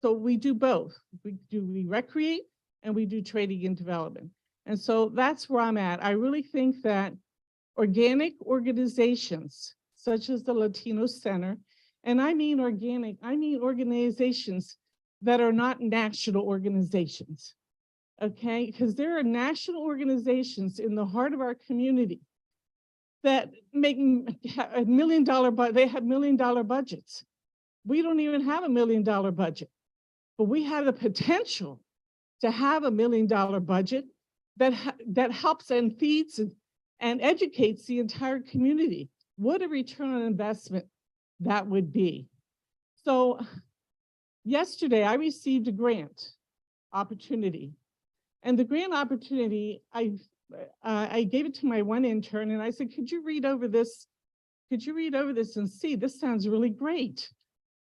So we do both. We recreate and we do training and development. And so that's where I'm at. I really think that organic organizations such as the Latino Center, and I mean organic, I mean organizations that are not national organizations, okay? Because there are national organizations in the heart of our community that make $1 million, but they have $1 million budgets. We don't even have $1 million budget, but we have the potential to have $1 million budget that helps and feeds and educates the entire community. What a return on investment that would be. So yesterday I received a grant opportunity, and the grant opportunity, I gave it to my one intern and I said, could you read over this? Could you read over this and see, this sounds really great.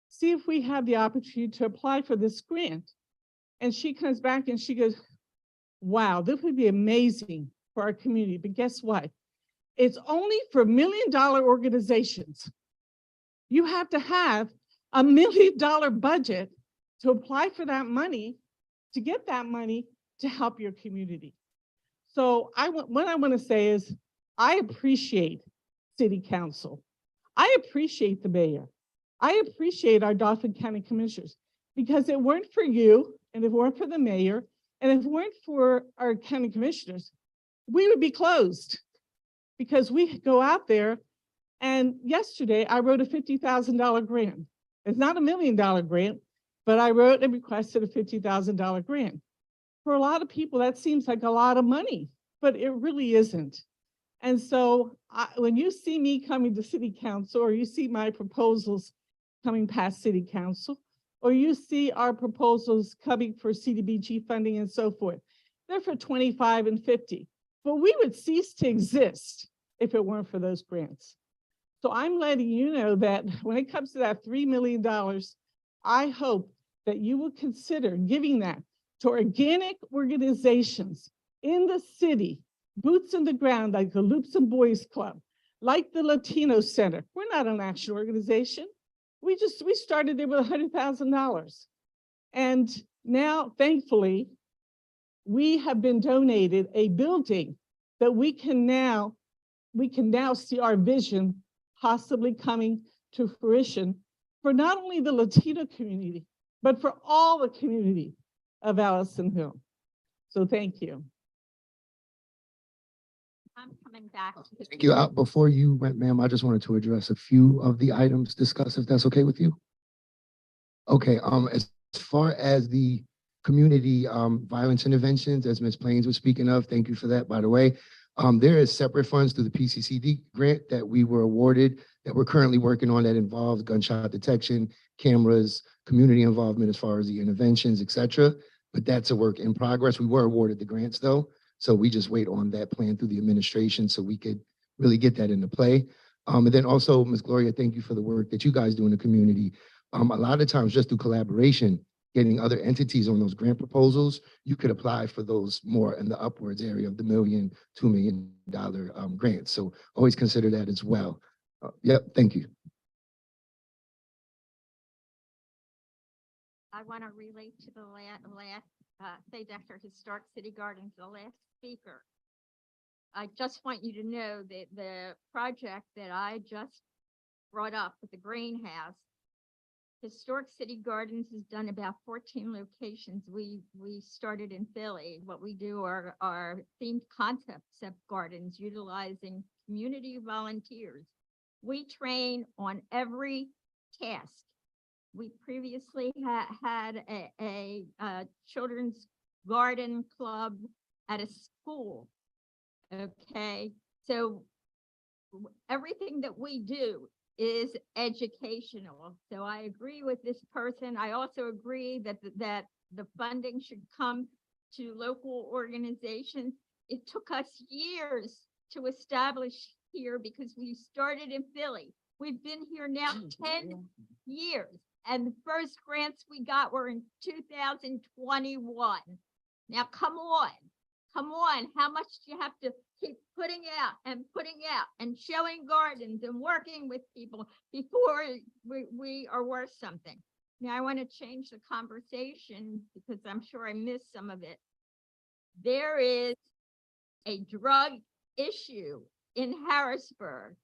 See if we have the opportunity to apply for this grant. And she comes back and she goes, wow, this would be amazing for our community. But guess what? It's only for $1 million organizations. You have to have $1 million budget to apply for that money, to get that money to help your community. So what I want to say is, I appreciate City Council. I appreciate the mayor. I appreciate our Dauphin County commissioners, because it weren't for you, and if it weren't for the mayor, and if it weren't for our county commissioners, we would be closed, because we go out there. And yesterday I wrote a $50,000 grant. It's not $1 million grant, but I wrote and requested a $50,000 grant. For a lot of people, that seems like a lot of money, but it really isn't. And so when you see me coming to City Council, or you see my proposals coming past City Council, or you see our proposals coming for CDBG funding and so forth, they're for 25 and 50, but we would cease to exist if it weren't for those grants. So I'm letting you know that when it comes to that $3 million, I hope that you will consider giving that to organic organizations in the city, boots on the ground, like the Loops and Boys Club, like the Latino Center. We're not a national organization. We started there with $100,000. And now, thankfully, we have been donated a building that we can now see our vision possibly coming to fruition for not only the Latino community, but for all the community of Allison Hill. So thank you. I'm coming back. to Thank you. Before you went, ma'am, I just wanted to address a few of the items discussed, if that's okay with you. Okay, as far as the community violence interventions, as Ms. Plains was speaking of, thank you for that, by the way. There is separate funds through the PCCD grant that we were awarded that we're currently working on that involves gunshot detection, cameras, community involvement as far as the interventions, et cetera. But that's a work in progress. We were awarded the grants though. So we just wait on that plan through the administration so we could really get that into play. And then also, Ms. Gloria, thank you for the work that you guys do in the community. A lot of times just through collaboration, getting other entities on those grant proposals, you could apply for those more in the upwards area of the $1 million, $2 million grants. So always consider that as well. Yep, thank you. I want to relate to the last say Dr. Historic City Gardens, the last speaker. I just want you to know that the project that I just brought up with the greenhouse Historic City Gardens has done about 14 locations. We started in Philly. What we do are themed concept gardens utilizing community volunteers. We train on every task. We previously had a children's garden club at a school. Okay, so everything that we do is educational. So I agree with this person. I also agree that the funding should come to local organizations. It took us years to establish here because we started in Philly. We've been here now 10 years, and the first grants we got were in 2021. Now, come on, how much do you have to keep putting out and showing gardens and working with people before we are worth something? Now, I want to change the conversation because I'm sure I missed some of it. There is a drug issue in Harrisburg.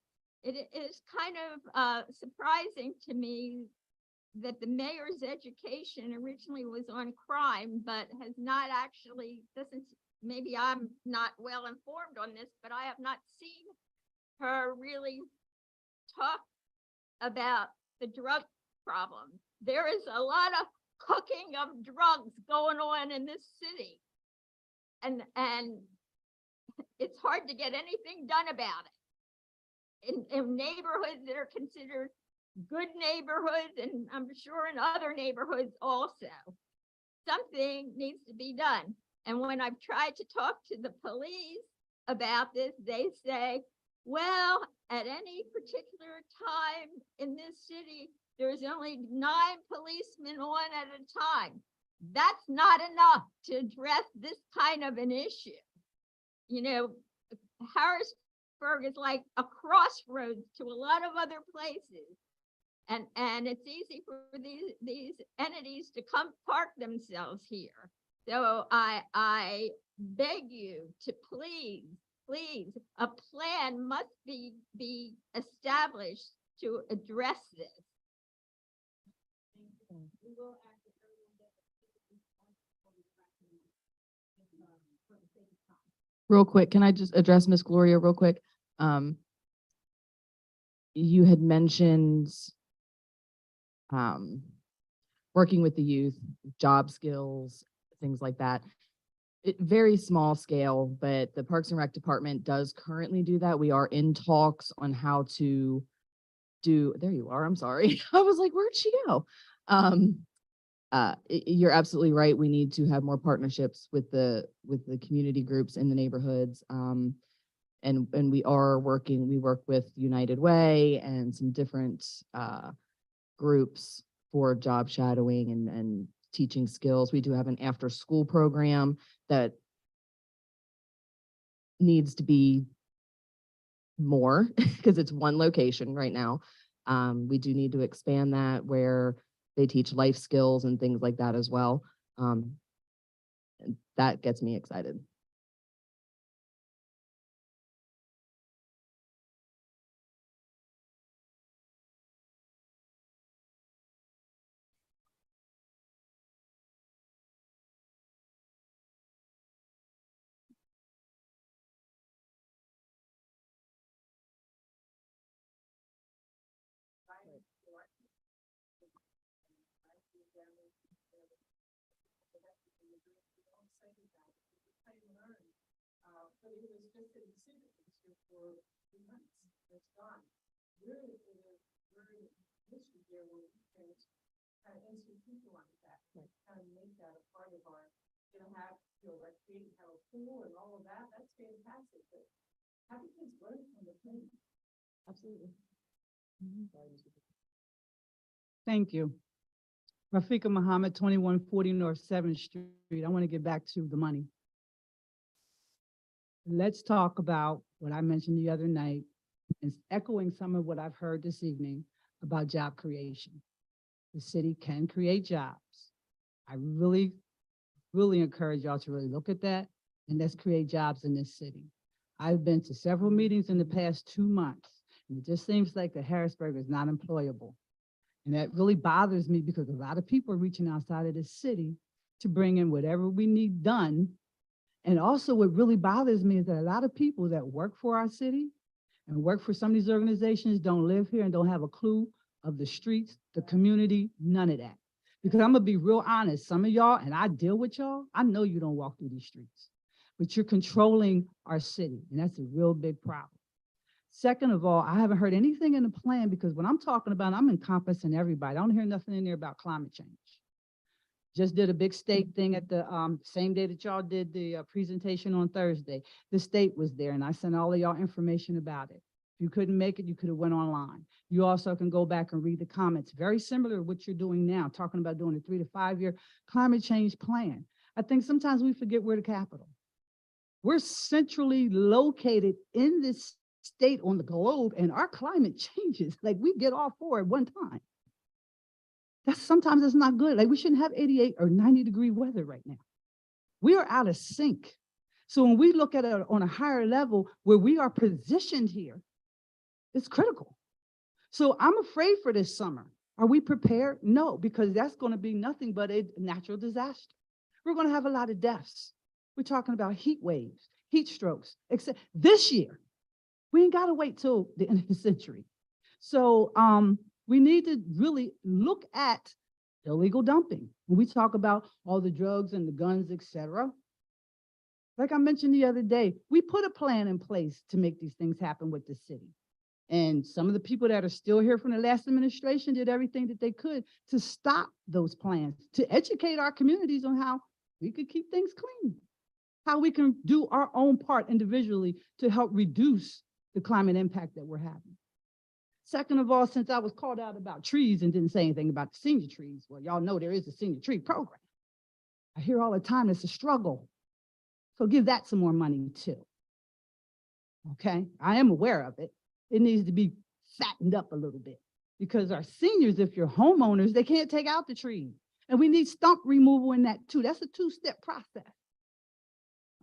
It is kind of surprising to me that the mayor's education originally was on crime, but has not actually, maybe I'm not well informed on this, but I have not seen her really talk about the drug problem. There is a lot of cooking of drugs going on in this city. And it's hard to get anything done about it. In neighborhoods that are considered good neighborhoods, and I'm sure in other neighborhoods also, something needs to be done. And when I've tried to talk to the police about this, they say, well, at any particular time in this city, there's only 9 policemen on at a time. That's not enough to address this kind of an issue. You know, Harrisburg is like a crossroads to a lot of other places. And it's easy for these entities to come park themselves here. So I beg you to please, a plan must be established to address this. Real quick, can I just address Miss Gloria real quick? You had mentioned working with the youth, job skills, things like that. Very small scale, but the Parks and Rec Department does currently do that. We are in talks on how to do, there you are, I'm sorry. I was like, where'd she go? You're absolutely right. We need to have more partnerships with the community groups in the neighborhoods. And we work with United Way and some different groups for job shadowing and teaching skills. We do have an after school program that needs to be more because it's one location right now. We do need to expand that where they teach life skills and things like that as well. And that gets me excited. But it was just a decision for 2 months. It's gone. We're in a history here where we can kind of institutionalize that, kind of make that a part of our, like creating have a pool and all of that. That's fantastic. But how do kids learn from the thing? Absolutely. Thank you. Rafika Muhammad, 2140 North 7th Street. I want to get back to the money. Let's talk about what I mentioned the other night and echoing some of what I've heard this evening about job creation. The city can create jobs. I really encourage y'all to really look at that and let's create jobs in this city. I've been to several meetings in the past 2 months and it just seems like the Harrisburg is not employable. And that really bothers me because a lot of people are reaching outside of the city to bring in whatever we need done. And also what really bothers me is that a lot of people that work for our city and work for some of these organizations don't live here and don't have a clue of the streets, the community, none of that. Because I'm gonna be real honest, some of y'all, and I deal with y'all, I know you don't walk through these streets, but you're controlling our city, and that's a real big problem. Second of all, I haven't heard anything in the plan because when I'm talking about, I'm encompassing everybody. I don't hear nothing in there about climate change. Just did a big state thing at the same day that y'all did the presentation on Thursday. The state was there and I sent all of y'all information about it. If you couldn't make it, you could have went online. You also can go back and read the comments. Very similar to what you're doing now, talking about doing a 3 to 5 year climate change plan. I think sometimes we forget we're the capital. We're centrally located in this state on the globe and our climate changes. Like we get all four at one time. Sometimes it's not good. Like we shouldn't have 88 or 90-degree weather right now. We are out of sync. So when we look at it on a higher level where we are positioned here, it's critical. So I'm afraid for this summer. Are we prepared? No, because that's going to be nothing but a natural disaster. We're going to have a lot of deaths. We're talking about heat waves, heat strokes, except this year. We ain't got to wait till the end of the century. So we need to really look at illegal dumping. When we talk about all the drugs and the guns, et cetera, like I mentioned the other day, we put a plan in place to make these things happen with the city. And some of the people that are still here from the last administration did everything that they could to stop those plans, to educate our communities on how we could keep things clean, how we can do our own part individually to help reduce the climate impact that we're having. Second of all, since I was called out about trees and didn't say anything about the senior trees, well, y'all know there is a senior tree program. I hear all the time it's a struggle. So give that some more money too. Okay, I am aware of it. It needs to be fattened up a little bit because our seniors, if you're homeowners, they can't take out the trees. And we need stump removal in that too. That's a two-step process.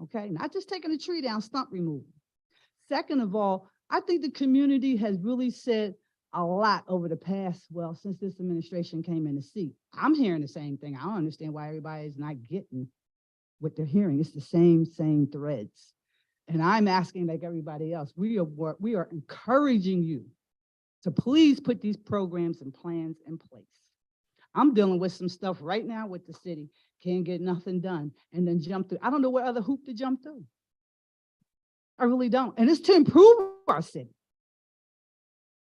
Okay, not just taking a tree down, stump removal. Second of all, I think the community has really said a lot over the past, well, since this administration came in the seat. I'm hearing the same thing. I don't understand why everybody is not getting what they're hearing. It's the same threads. And I'm asking like everybody else, we are encouraging you to please put these programs and plans in place. I'm dealing with some stuff right now with the city, can't get nothing done, and then jump through. I don't know what other hoop to jump through. I really don't. And it's to improve our city.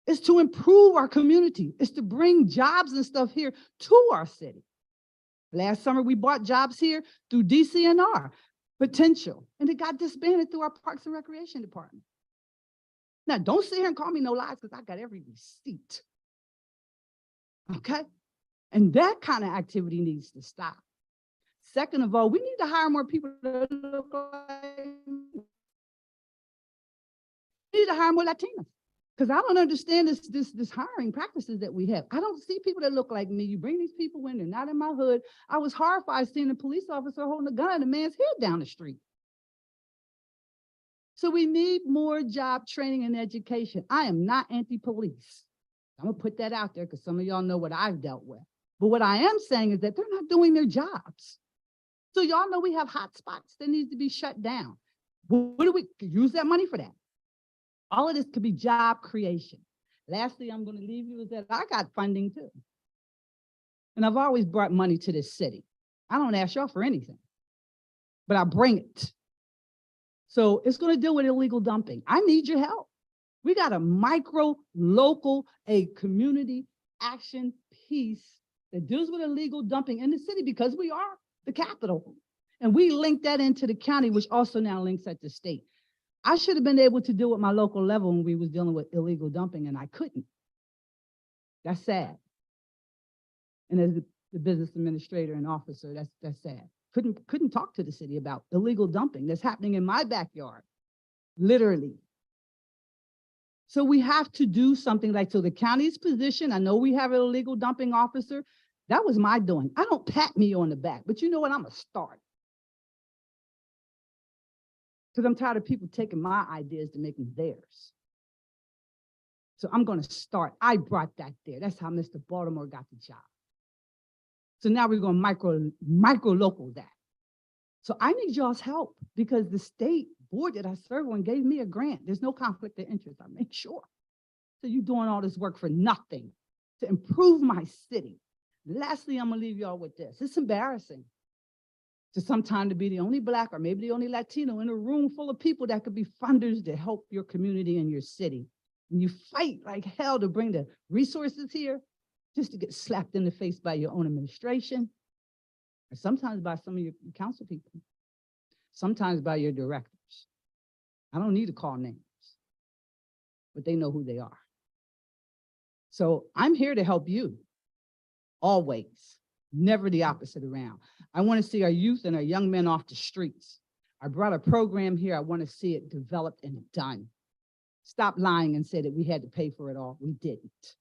It's to improve our community. It's to bring jobs and stuff here to our city. Last summer, we bought jobs here through DCNR, potential, and it got disbanded through our Parks and Recreation Department. Now, don't sit here and call me no lies because I got every receipt. Okay? And that kind of activity needs to stop. Second of all, we need to hire more people that look like me. We need to hire more Latinos. Because I don't understand this hiring practices that we have. I don't see people that look like me. You bring these people in, they're not in my hood. I was horrified seeing a police officer holding a gun at a man's head down the street. So we need more job training and education. I am not anti-police. I'm gonna put that out there because some of y'all know what I've dealt with. But what I am saying is that they're not doing their jobs. So y'all know we have hot spots that need to be shut down. What do we use that money for that? All of this could be job creation. Lastly, I'm going to leave you with that I got funding too. And I've always brought money to this city. I don't ask y'all for anything, but I bring it. So it's going to deal with illegal dumping. I need your help. We got a micro, local, a community action piece that deals with illegal dumping in the city because we are the capital. And we link that into the county, which also now links at the state. I should have been able to deal with my local level when we was dealing with illegal dumping, and I couldn't. That's sad. And as the business administrator and officer, that's sad. Couldn't talk to the city about illegal dumping that's happening in my backyard, literally. So we have to do something like, so the county's position, I know we have an illegal dumping officer. That was my doing. I don't pat me on the back, but you know what? I'm a start. Because I'm tired of people taking my ideas to make them theirs. So I'm gonna start. I brought that there. That's how Mr. Baltimore got the job. So now we're gonna micro local that. So I need y'all's help because the state board that I serve on gave me a grant. There's no conflict of interest. I make sure. So you're doing all this work for nothing to improve my city. Lastly, I'm gonna leave y'all with this. It's embarrassing to sometime to be the only Black or maybe the only Latino in a room full of people that could be funders to help your community and your city. And you fight like hell to bring the resources here just to get slapped in the face by your own administration, and sometimes by some of your council people, sometimes by your directors. I don't need to call names, but they know who they are. So I'm here to help you, always, never the opposite around. I want to see our youth and our young men off the streets. I brought a program here. I want to see it developed and done. Stop lying and say that we had to pay for it all. We didn't.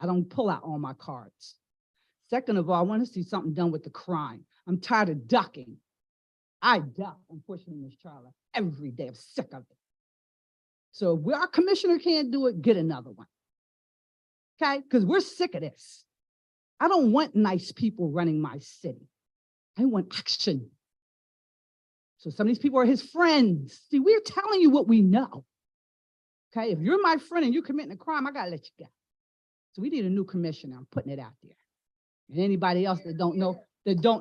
I don't pull out all my cards. Second of all, I want to see something done with the crime. I'm tired of ducking. I duck, unfortunately, Ms. Charla, every day. I'm sick of it. So if our commissioner can't do it, get another one. Okay? Because we're sick of this. I don't want nice people running my city. I want action. So some of these people are his friends. See, we're telling you what we know. Okay? If you're my friend and you're committing a crime, I got to let you go. So we need a new commissioner. I'm putting it out there. And anybody else that don't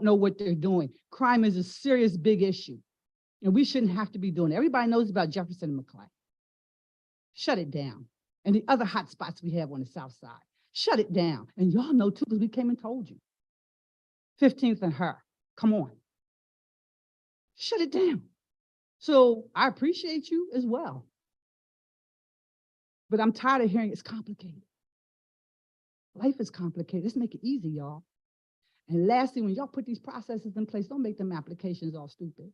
know what they're doing. Crime is a serious, big issue. And we shouldn't have to be doing it. Everybody knows about Jefferson and McClay. Shut it down. And the other hot spots we have on the south side. Shut it down. And y'all know too, because we came and told you. 15th and her. Come on. Shut it down. So I appreciate you as well. But I'm tired of hearing it's complicated. Life is complicated. Let's make it easy, y'all. And lastly, when y'all put these processes in place, don't make them applications all stupid.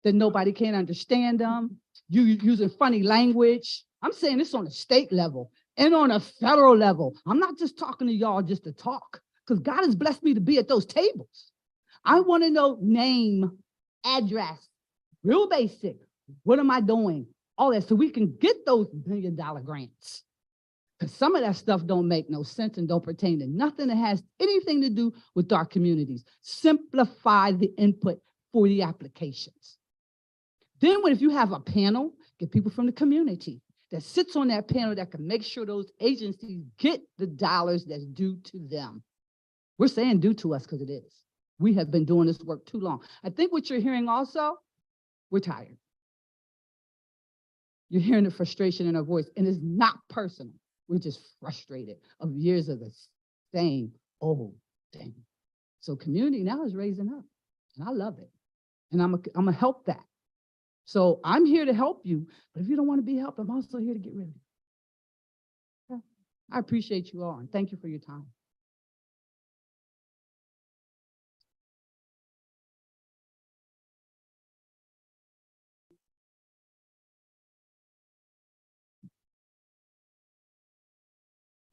That nobody can understand them. You using funny language. I'm saying this on a state level and on a federal level. I'm not just talking to y'all just to talk, because God has blessed me to be at those tables. I want to know name, address, real basic. What am I doing? All that, so we can get those $1 million grants. Because some of that stuff don't make no sense and don't pertain to nothing that has anything to do with our communities. Simplify the input for the applications. Then if you have a panel, get people from the community that sits on that panel that can make sure those agencies get the dollars that's due to them. We're saying due to us because it is. We have been doing this work too long. I think what you're hearing also, we're tired. You're hearing the frustration in our voice, and it's not personal. We're just frustrated of years of the same old thing. So community now is raising up, and I love it. And I'm gonna help that. So I'm here to help you, but if you don't want to be helped, I'm also here to get rid of you. Okay? I appreciate you all, and thank you for your time.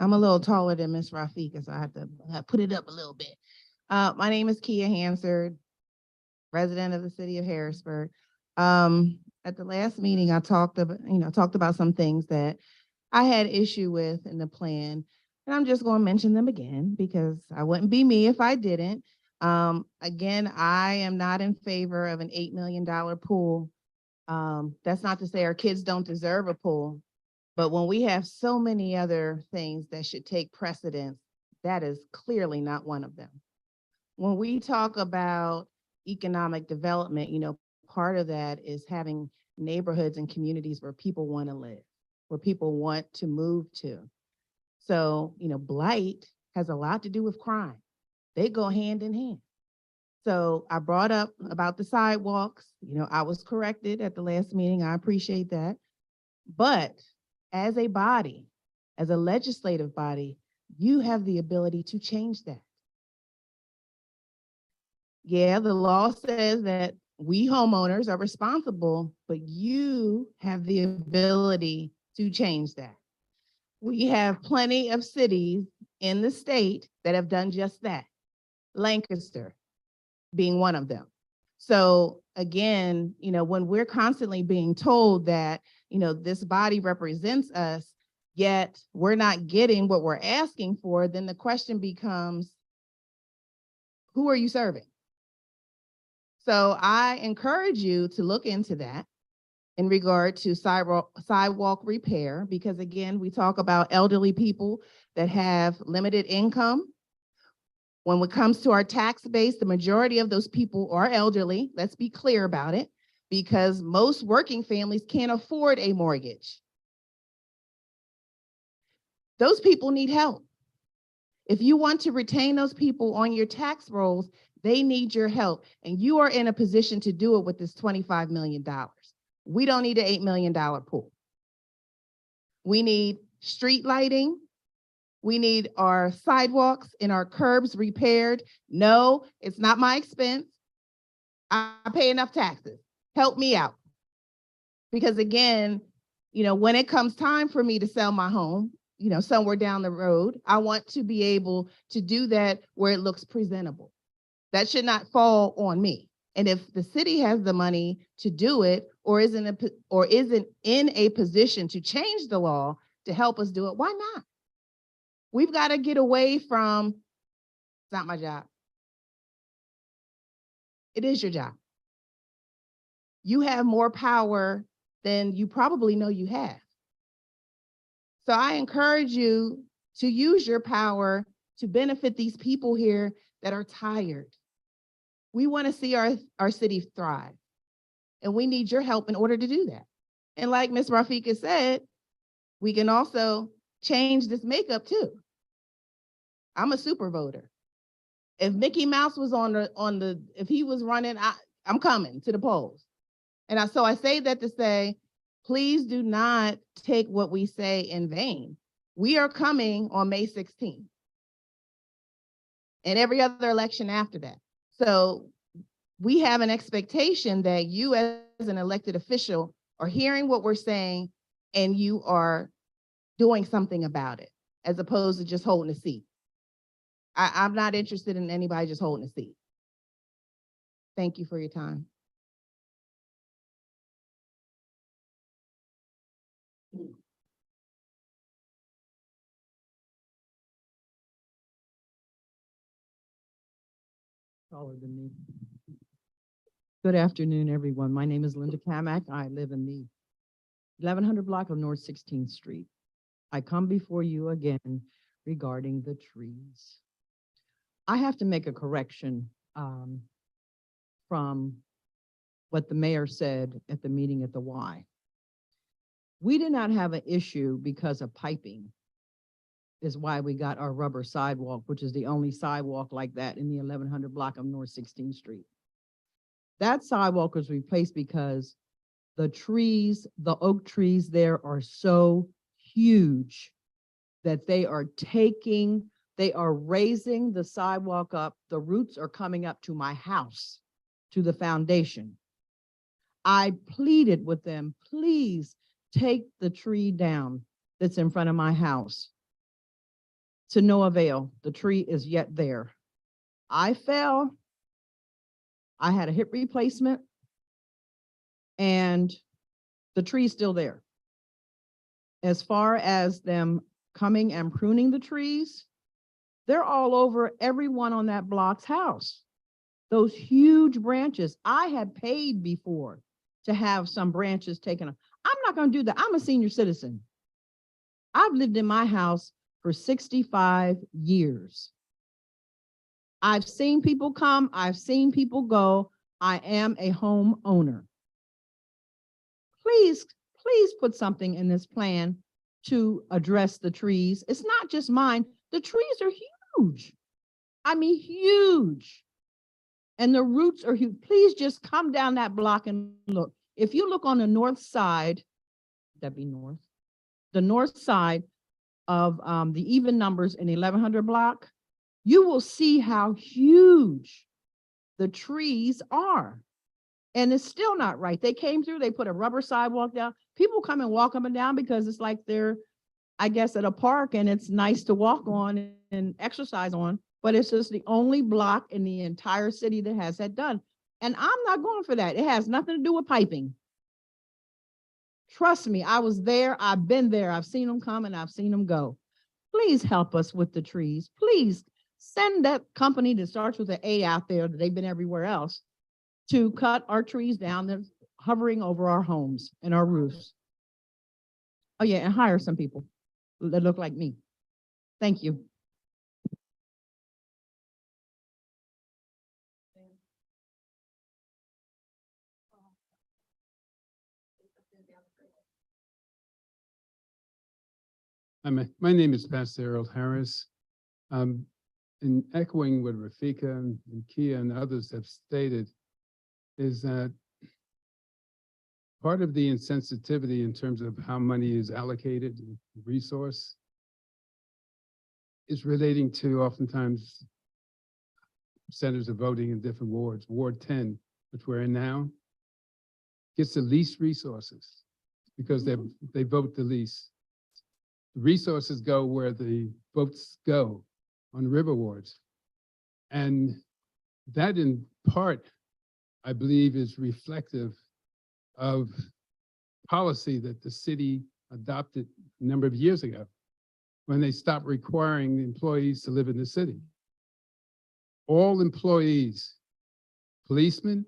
I'm a little taller than Miss Rafika, so I have to put it up a little bit. My name is Kia Hansard, resident of the city of Harrisburg. At the last meeting, I talked about some things that I had issue with in the plan, and I'm just going to mention them again because I wouldn't be me if I didn't. Again, I am not in favor of an $8 million pool. That's not to say our kids don't deserve a pool. But when we have so many other things that should take precedence, that is clearly not one of them. When we talk about economic development, part of that is having neighborhoods and communities where people want to live, where people want to move to. So, blight has a lot to do with crime. They go hand in hand. So I brought up about the sidewalks. I was corrected at the last meeting. I appreciate that. But as a body, as a legislative body, you have the ability to change that. Yeah, the law says that we homeowners are responsible, but you have the ability to change that. We have plenty of cities in the state that have done just that. Lancaster being one of them. So again, when we're constantly being told that, this body represents us, yet we're not getting what we're asking for, then the question becomes, who are you serving? So I encourage you to look into that in regard to sidewalk repair, because again, we talk about elderly people that have limited income. When it comes to our tax base, the majority of those people are elderly. Let's be clear about it, because most working families can't afford a mortgage. Those people need help. If you want to retain those people on your tax rolls, they need your help. And you are in a position to do it with this $25 million. We don't need an $8 million pool. We need street lighting. We need our sidewalks and our curbs repaired. No, it's not my expense. I pay enough taxes. Help me out. Because again, when it comes time for me to sell my home, somewhere down the road, I want to be able to do that where it looks presentable. That should not fall on me. And if the city has the money to do it, or isn't in a position to change the law to help us do it, why not? We've got to get away from, it's not my job. It is your job. You have more power than you probably know you have. So I encourage you to use your power to benefit these people here that are tired. We want to see our city thrive, and we need your help in order to do that. And like Ms. Rafika said, we can also change this makeup too. I'm a super voter. If Mickey Mouse was if he was running, I'm coming to the polls. And so I say that to say, please do not take what we say in vain. We are coming on May 16th and every other election after that. So we have an expectation that you as an elected official are hearing what we're saying and you are doing something about it, as opposed to just holding a seat. I'm not interested in anybody just holding a seat. Thank you for your time. Taller than me. Good afternoon, everyone. My name is Linda Kamak. I live in the 1100 block of North 16th Street. I come before you again regarding the trees. I have to make a correction from what the mayor said at the meeting at the Y. We did not have an issue because of piping, is why we got our rubber sidewalk, which is the only sidewalk like that in the 1100 block of North 16th Street. That sidewalk was replaced because the trees, the oak trees there are so huge that they are raising the sidewalk up. The roots are coming up to my house, to the foundation. I pleaded with them, please take the tree down that's in front of my house. To no avail. The tree is yet there. I fell. I had a hip replacement and the tree's still there. As far as them coming and pruning the trees, they're all over everyone on that block's house. Those huge branches, I had paid before to have some branches taken off. I'm not going to do that. I'm a senior citizen. I've lived in my house for 65 years. I've seen people come, I've seen people go. I am a homeowner. Please put something in this plan to address the trees. It's not just mine. The trees are huge. I mean, huge. And the roots are huge. Please just come down that block and look. If you look on the north side, that'd be north, the north side of the even numbers in the 1100 block, you will see how huge the trees are. And it's still not right. They came through, they put a rubber sidewalk down. People come and walk up and down because it's like they're, I guess, at a park and it's nice to walk on and exercise on, but it's just the only block in the entire city that has that done. And I'm not going for that. It has nothing to do with piping. Trust me, I was there, I've been there, I've seen them come and I've seen them go. Please help us with the trees. Please send that company that starts with an A out there, that they've been everywhere else, to cut our trees down that's hovering over our homes and our roofs. Oh yeah, and hire some people that look like me. Thank you. My name is Pastor Harold Harris. In echoing what Rafika and Kia and others have stated, is that part of the insensitivity in terms of how money is allocated, resource, is relating to oftentimes centers of voting in different wards. Ward 10, which we're in now, gets the least resources because they vote the least. The resources go where the votes go on river wards. And that in part, I believe, is reflective of policy that the city adopted a number of years ago when they stopped requiring the employees to live in the city. All employees, policemen,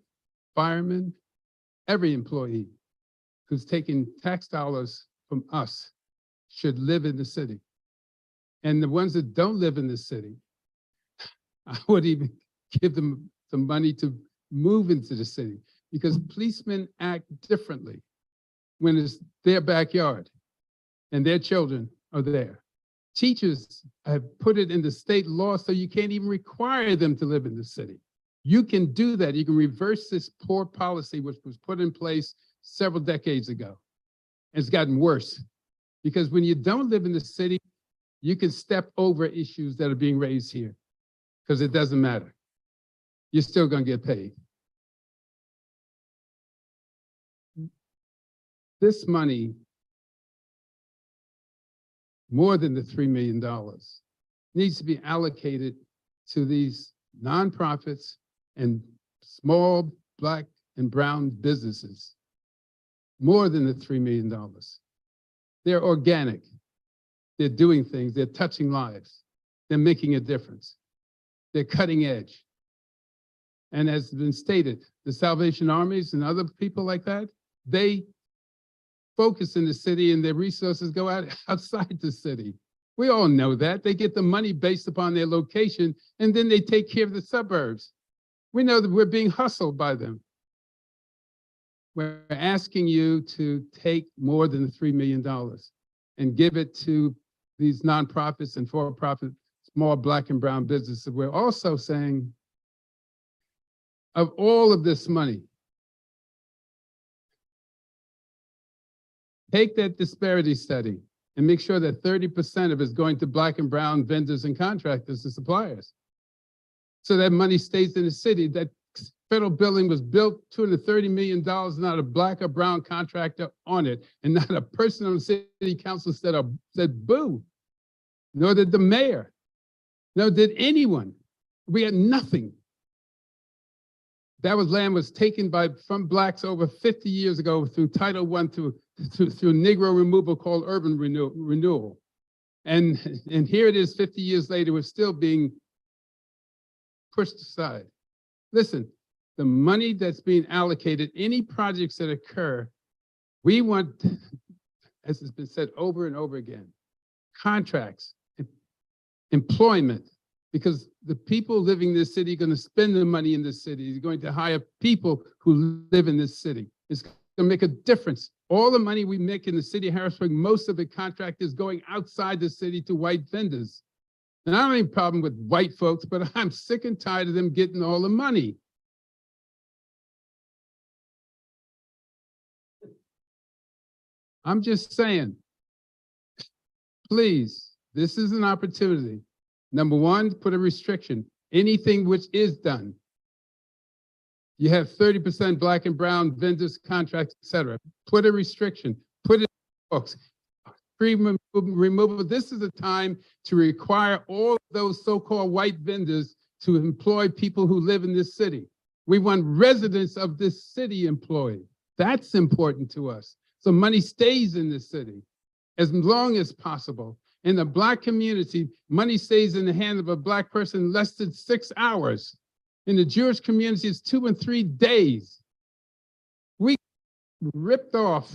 firemen, every employee who's taking tax dollars from us should live in the city. And the ones that don't live in the city, I would even give them some money to move into the city, because policemen act differently when it's their backyard and their children are there. Teachers have put it in the state law so you can't even require them to live in the city. You can do that. You can reverse this poor policy which was put in place several decades ago. It's gotten worse because when you don't live in the city, you can step over issues that are being raised here because it doesn't matter. You're still going to get paid. This money, more than the $3 million, needs to be allocated to these nonprofits and small Black and brown businesses. More than the $3 million. They're organic. They're doing things. They're touching lives. They're making a difference. They're cutting edge. And as has been stated, the Salvation Armies and other people like that, they focus in the city and their resources go outside the city. We all know that. They get the money based upon their location, and then they take care of the suburbs. We know that we're being hustled by them. We're asking you to take more than the $3 million and give it to these nonprofits and for-profit small Black and brown businesses. We're also saying, of all of this money, take that disparity study and make sure that 30% of it is going to Black and brown vendors and contractors and suppliers. So that money stays in the city. That federal building was built, $230 million, not a Black or brown contractor on it, and not a person on the city council said boo, nor did the mayor, nor did anyone. We had nothing. That land was taken from Blacks over 50 years ago through Title I through Negro removal called urban renewal. And here it is 50 years later, we're still being pushed aside. Listen, the money that's being allocated, any projects that occur, we want, as has been said over and over again, contracts, employment, because the people living in this city are going to spend the money in this city. They're going to hire people who live in this city. It's going to make a difference. All the money we make in the city of Harrisburg, most of the contract is going outside the city to white vendors. And I don't have any problem with white folks, but I'm sick and tired of them getting all the money. I'm just saying, please, this is an opportunity. Number one, put a restriction. Anything which is done. You have 30% Black and brown vendors, contracts, et cetera. Put a restriction. Put it in the books. Free removal. This is a time to require all of those so-called white vendors to employ people who live in this city. We want residents of this city employed. That's important to us. so money stays in the city as long as possible. In the Black community, money stays in the hand of a Black person less than 6 hours. In the Jewish community, it's 2 and 3 days. We ripped off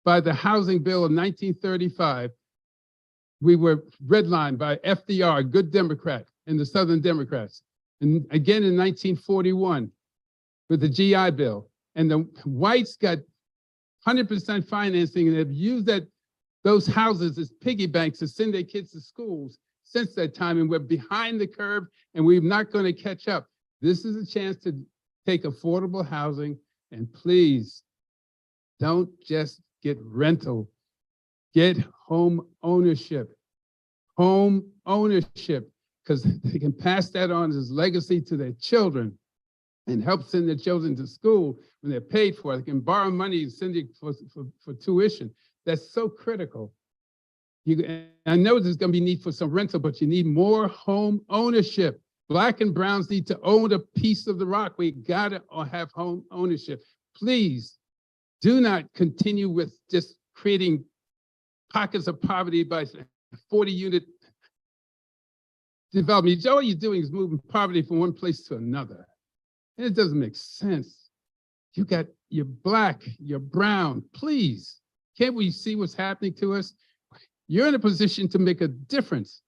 by the housing bill of 1935. We were redlined by FDR, good Democrat, and the Southern Democrats. And again in 1941 with the GI Bill. And the whites got 100% financing and have used those houses as piggy banks to send their kids to schools since that time. And we're behind the curve and we're not going to catch up. This is a chance to take affordable housing, and please don't just get rental, get home ownership. Home ownership, because they can pass that on as legacy to their children and help send their children to school when they're paid for it. They can borrow money and send it for tuition. That's so critical. I know there's going to be need for some rental, but you need more home ownership. Black and browns need to own a piece of the rock. We got to have home ownership. Please do not continue with just creating pockets of poverty by 40-unit development. All you're doing is moving poverty from one place to another. And it doesn't make sense. You're Black, you're brown. Please, can't we see what's happening to us? You're in a position to make a difference.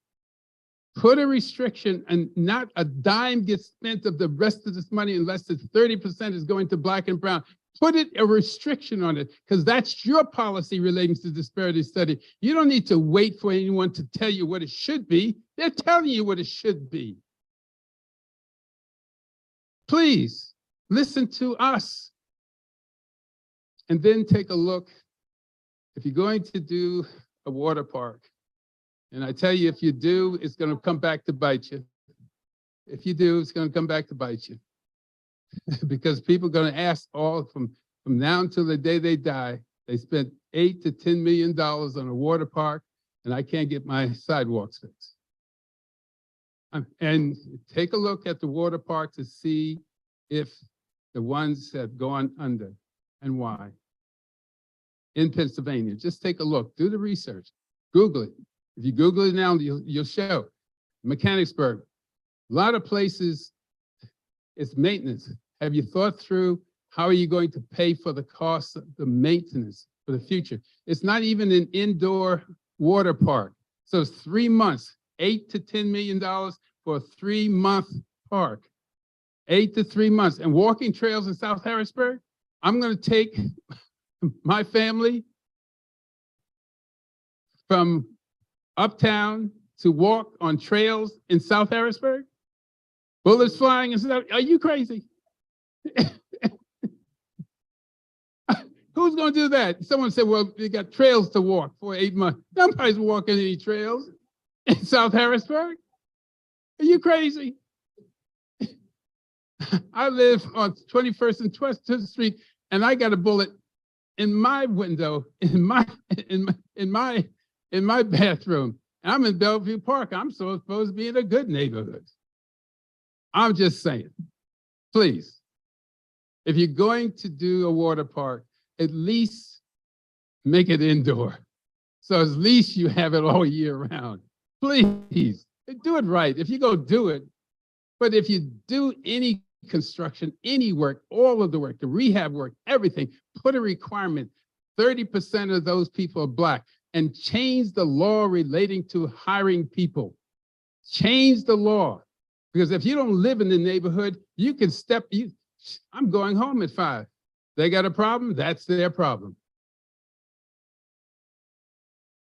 Put a restriction, and not a dime gets spent of the rest of this money unless it's 30% is going to Black and brown. Put a restriction on it, because that's your policy relating to disparity study. You don't need to wait for anyone to tell you what it should be. They're telling you what it should be. Please listen to us. And then take a look. If you're going to do a water park, and I tell you, if you do, it's going to come back to bite you. If you do, it's going to come back to bite you. Because people are going to ask all from now until the day they die. They spent $8 to $10 million on a water park, and I can't get my sidewalks fixed. And take a look at the water park to see if the ones have gone under and why. In Pennsylvania, just take a look, do the research, Google it. If you Google it now, you'll show. Mechanicsburg, a lot of places, it's maintenance. Have you thought through how are you going to pay for the cost of the maintenance for the future? It's not even an indoor water park. So it's 3 months, $8 to $10 million for a 3-month park. 8 to 3 months. And walking trails in South Harrisburg, I'm going to take my family from uptown to walk on trails in South Harrisburg. Bullets flying and stuff. Are you crazy? Who's going to do that? Someone said, well, they got trails to walk for 8 months. Nobody's walking any trails in South Harrisburg. Are you crazy? I live on 21st and 12th Street, and I got a bullet in my window, in my bathroom. And I'm in Bellevue Park. I'm supposed to be in a good neighborhood. I'm just saying, please, if you're going to do a water park, at least make it indoor. So at least you have it all year round. Please, do it right. If you go do it, but if you do any construction, any work, all of the work, the rehab work, everything, put a requirement, 30% of those people are Black, and change the law relating to hiring people. Change the law. Because if you don't live in the neighborhood, you can I'm going home at 5. They got a problem, that's their problem.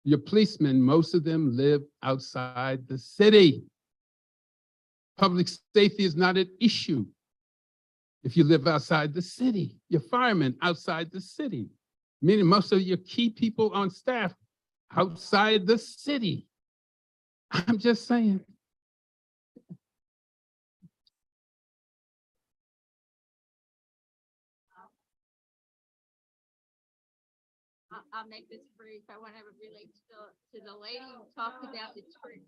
Your policemen, most of them live outside the city. Public safety is not an issue if you live outside the city. Your firemen outside the city, meaning most of your key people on staff outside the city. I'm just saying. I'll make this brief. I want to relate to the lady who talked about the tree.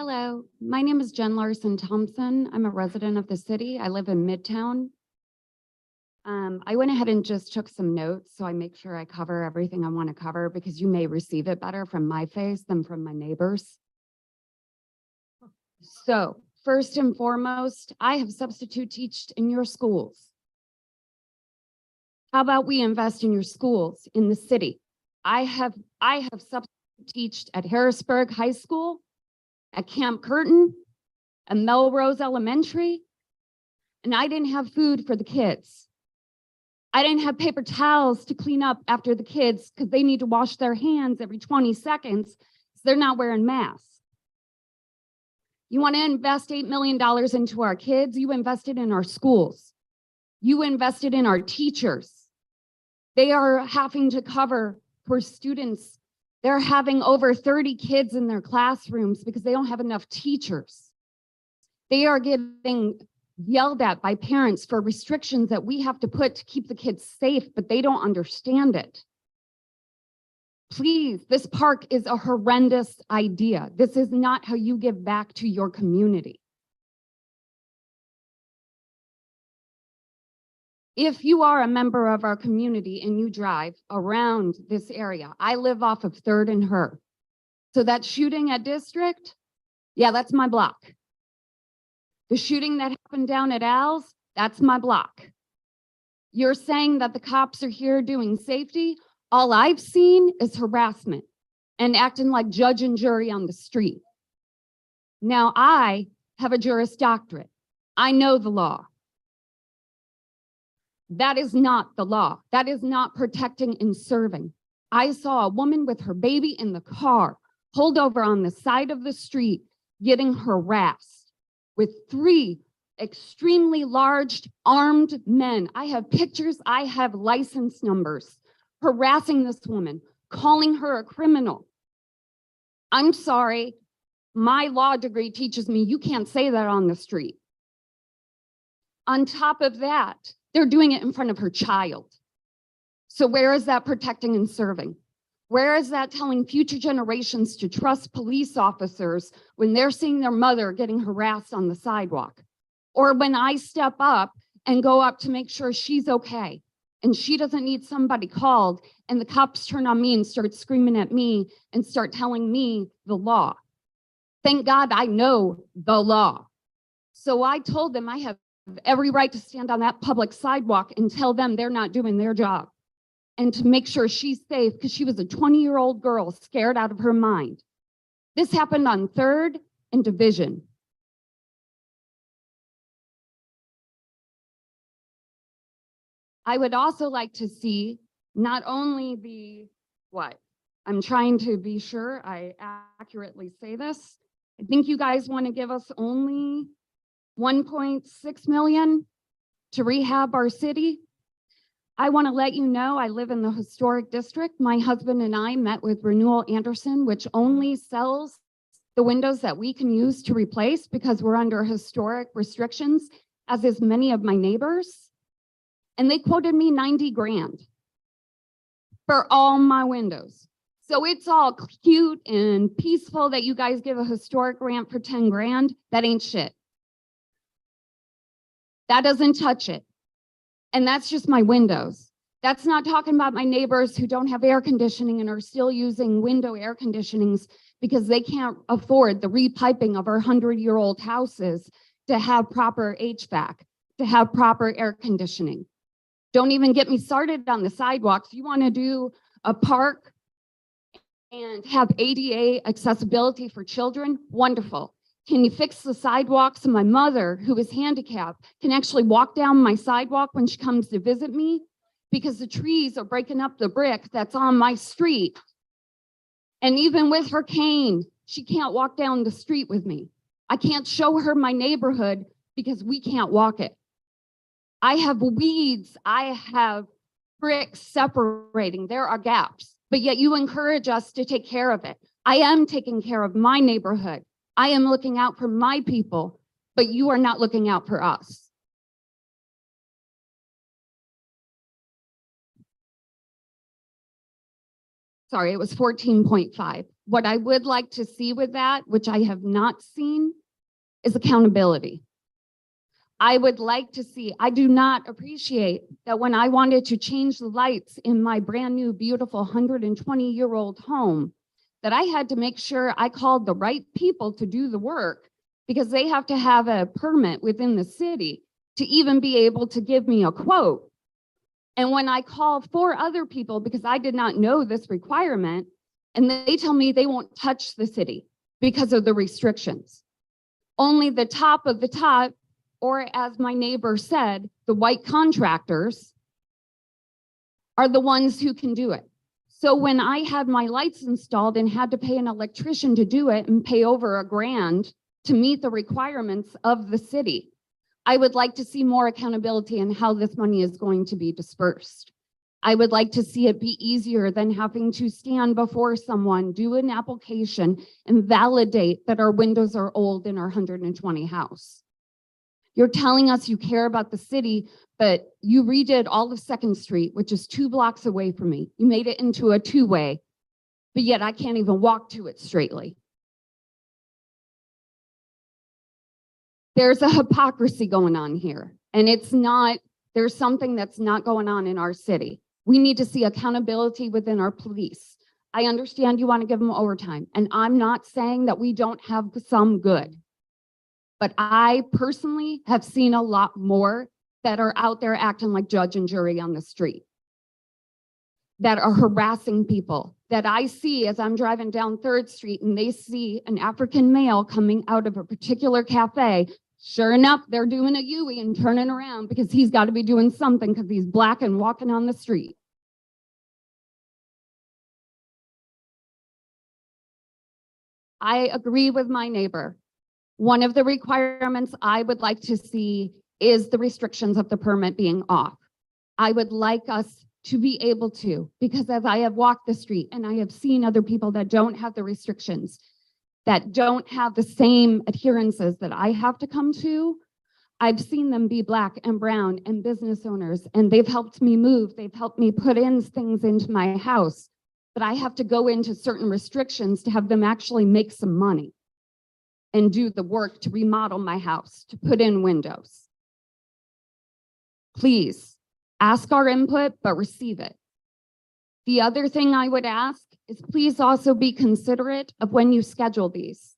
Hello, my name is Jen Larson Thompson. I'm a resident of the city. I live in Midtown. I went ahead and just took some notes, so I make sure I cover everything I want to cover because you may receive it better from my face than from my neighbors. So first and foremost, I have substitute taught in your schools. How about we invest in your schools in the city? I have substitute taught at Harrisburg High School, at Camp Curtin, at Melrose Elementary, and I didn't have food for the kids. I didn't have paper towels to clean up after the kids because they need to wash their hands every 20 seconds because they're not wearing masks. You want to invest $8 million into our kids? You invested in our schools. You invested in our teachers. They are having to cover for students. They're having over 30 kids in their classrooms because they don't have enough teachers. They are getting yelled at by parents for restrictions that we have to put to keep the kids safe, but they don't understand it. Please, this park is a horrendous idea. This is not how you give back to your community. If you are a member of our community and you drive around this area, I live off of 3rd and Her. So that shooting at District, yeah, that's my block. The shooting that happened down at Al's, that's my block. You're saying that the cops are here doing safety? All I've seen is harassment and acting like judge and jury on the street. Now, I have a Juris Doctorate. I know the law. That is not the law. That is not protecting and serving. I saw a woman with her baby in the car, pulled over on the side of the street, getting harassed with 3 extremely large armed men. I have pictures, I have license numbers, harassing this woman, calling her a criminal. I'm sorry, my law degree teaches me you can't say that on the street. On top of that, they're doing it in front of her child. So where is that protecting and serving? Where is that telling future generations to trust police officers when they're seeing their mother getting harassed on the sidewalk? Or when I step up and go up to make sure she's okay and she doesn't need somebody called and the cops turn on me and start screaming at me and start telling me the law. Thank God I know the law. So I told them I have every right to stand on that public sidewalk and tell them they're not doing their job and to make sure she's safe because she was a 20-year-old girl scared out of her mind. This happened on 3rd and Division. I would also like to see not only the, I'm trying to be sure I accurately say this. I think you guys want to give us only 1.6 million to rehab our city. I want to let you know I live in the historic district. My husband and I met with Renewal Anderson, which only sells the windows that we can use to replace because we're under historic restrictions, as is many of my neighbors. And they quoted me 90 grand for all my windows. So it's all cute and peaceful that you guys give a historic grant for 10 grand. That ain't shit. That doesn't touch it. And that's just my windows. That's not talking about my neighbors who don't have air conditioning and are still using window air conditionings because they can't afford the repiping of our 100-year-old houses to have proper HVAC, to have proper air conditioning. Don't even get me started on the sidewalks. You want to do a park and have ADA accessibility for children? Wonderful. Can you fix the sidewalks so my mother, who is handicapped, can actually walk down my sidewalk when she comes to visit me? Because the trees are breaking up the brick that's on my street. And even with her cane, she can't walk down the street with me. I can't show her my neighborhood because we can't walk it. I have weeds, I have bricks separating, there are gaps, but yet you encourage us to take care of it. I am taking care of my neighborhood. I am looking out for my people, but you are not looking out for us. Sorry, it was 14.5. What I would like to see with that, which I have not seen, is accountability. I would like to see, I do not appreciate that when I wanted to change the lights in my brand new, beautiful 120-year-old home, that I had to make sure I called the right people to do the work because they have to have a permit within the city to even be able to give me a quote. And when I call 4 other people, because I did not know this requirement, and they tell me they won't touch the city because of the restrictions. Only the top of the top, or as my neighbor said, the white contractors are the ones who can do it. So when I had my lights installed and had to pay an electrician to do it and pay over $1,000 to meet the requirements of the city, I would like to see more accountability in how this money is going to be dispersed. I would like to see it be easier than having to stand before someone, do an application, and validate that our windows are old in our 120 house. You're telling us you care about the city, but you redid all of 2nd Street, which is 2 blocks away from me. You made it into a 2-way, but yet I can't even walk to it straightly. There's a hypocrisy going on here, and there's something that's not going on in our city. We need to see accountability within our police. I understand you want to give them overtime, and I'm not saying that we don't have some good. But I personally have seen a lot more that are out there acting like judge and jury on the street, that are harassing people, that I see as I'm driving down 3rd Street and they see an African male coming out of a particular cafe. Sure enough, they're doing a U-ey and turning around because he's got to be doing something because he's black and walking on the street. I agree with my neighbor. One of the requirements I would like to see is the restrictions of the permit being off. I would like us to be able to, because as I have walked the street and I have seen other people that don't have the restrictions, that don't have the same adherences that I have to come to, I've seen them be black and brown and business owners, and they've helped me move. They've helped me put in things into my house, but I have to go into certain restrictions to have them actually make some money and do the work to remodel my house, to put in windows. Please ask our input, but receive it. The other thing I would ask is please also be considerate of when you schedule these.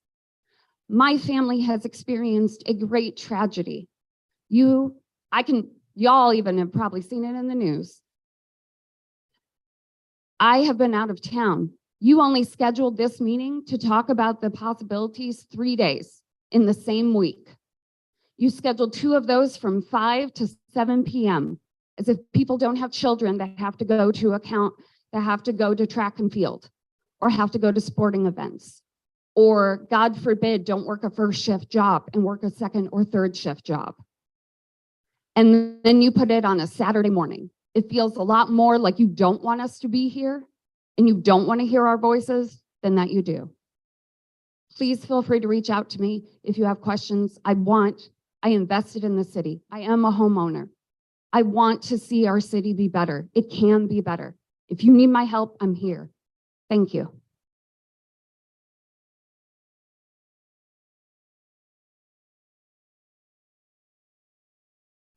My family has experienced a great tragedy. Y'all even have probably seen it in the news. I have been out of town. You only scheduled this meeting to talk about the possibilities 3 days in the same week. You scheduled 2 of those from 5 to 7 p.m. as if people don't have children that have to go to track and field or have to go to sporting events, or God forbid, don't work a 1st shift job and work a 2nd or 3rd shift job. And then you put it on a Saturday morning. It feels a lot more like you don't want us to be here and you don't want to hear our voices than that you do. Please feel free to reach out to me if you have questions. I invested in the city. I am a homeowner. I want to see our city be better. It can be better. If you need my help, I'm here. Thank you.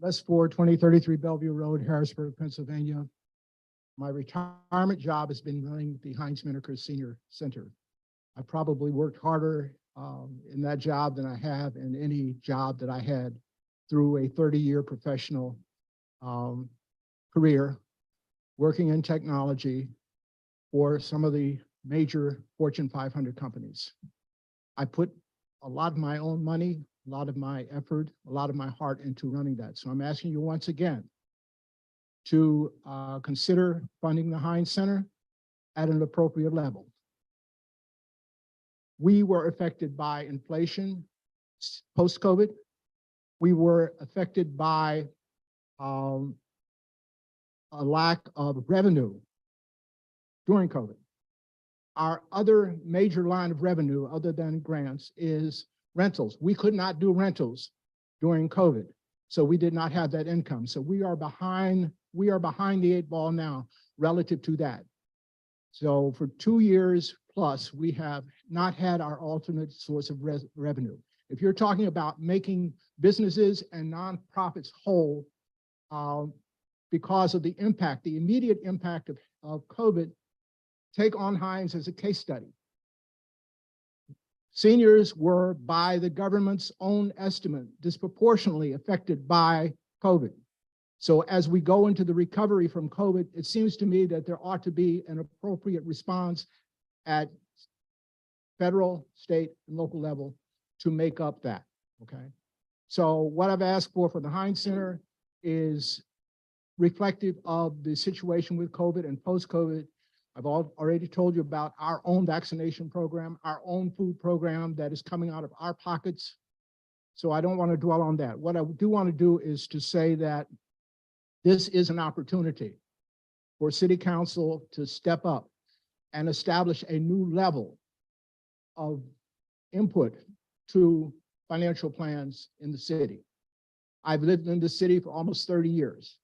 Les Ford, 2033 Bellevue Road, Harrisburg, Pennsylvania. My retirement job has been running the Heinz Miniker Senior Center. I probably worked harder in that job than I have in any job that I had through a 30-year professional career working in technology for some of the major Fortune 500 companies. I put a lot of my own money, a lot of my effort, a lot of my heart into running that. So I'm asking you once again to consider funding the Heinz Center at an appropriate level. We were affected by inflation post-COVID. We were affected by a lack of revenue during COVID. Our other major line of revenue, other than grants, is rentals. We could not do rentals during COVID, so we did not have that income. So we are behind the 8 ball now relative to that. So for 2 years plus, we have not had our alternate source of revenue. If you're talking about making businesses and nonprofits whole, because of the impact, the immediate impact of COVID, take On Hines as a case study. Seniors were, by the government's own estimate, disproportionately affected by COVID. So as we go into the recovery from COVID, it seems to me that there ought to be an appropriate response at federal, state, and local level to make up that, okay? So what I've asked for the Hines Center is reflective of the situation with COVID and post-COVID. I've already told you about our own vaccination program, our own food program that is coming out of our pockets. So I don't want to dwell on that. What I do want to do is to say that this is an opportunity for City Council to step up and establish a new level of input to financial plans in the city. I've lived in the city for almost 30 years.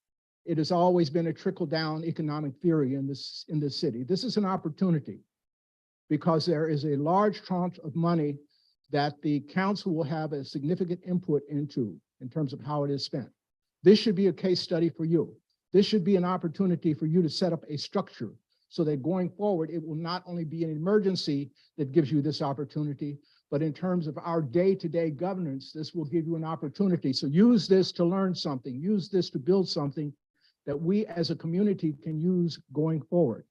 It has always been a trickle-down economic theory in this city. This is an opportunity because there is a large tranche of money that the council will have a significant input into in terms of how it is spent. This should be a case study for you. This should be an opportunity for you to set up a structure so that going forward, it will not only be an emergency that gives you this opportunity, but in terms of our day-to-day governance, this will give you an opportunity. So use this to learn something, use this to build something that we as a community can use going forward.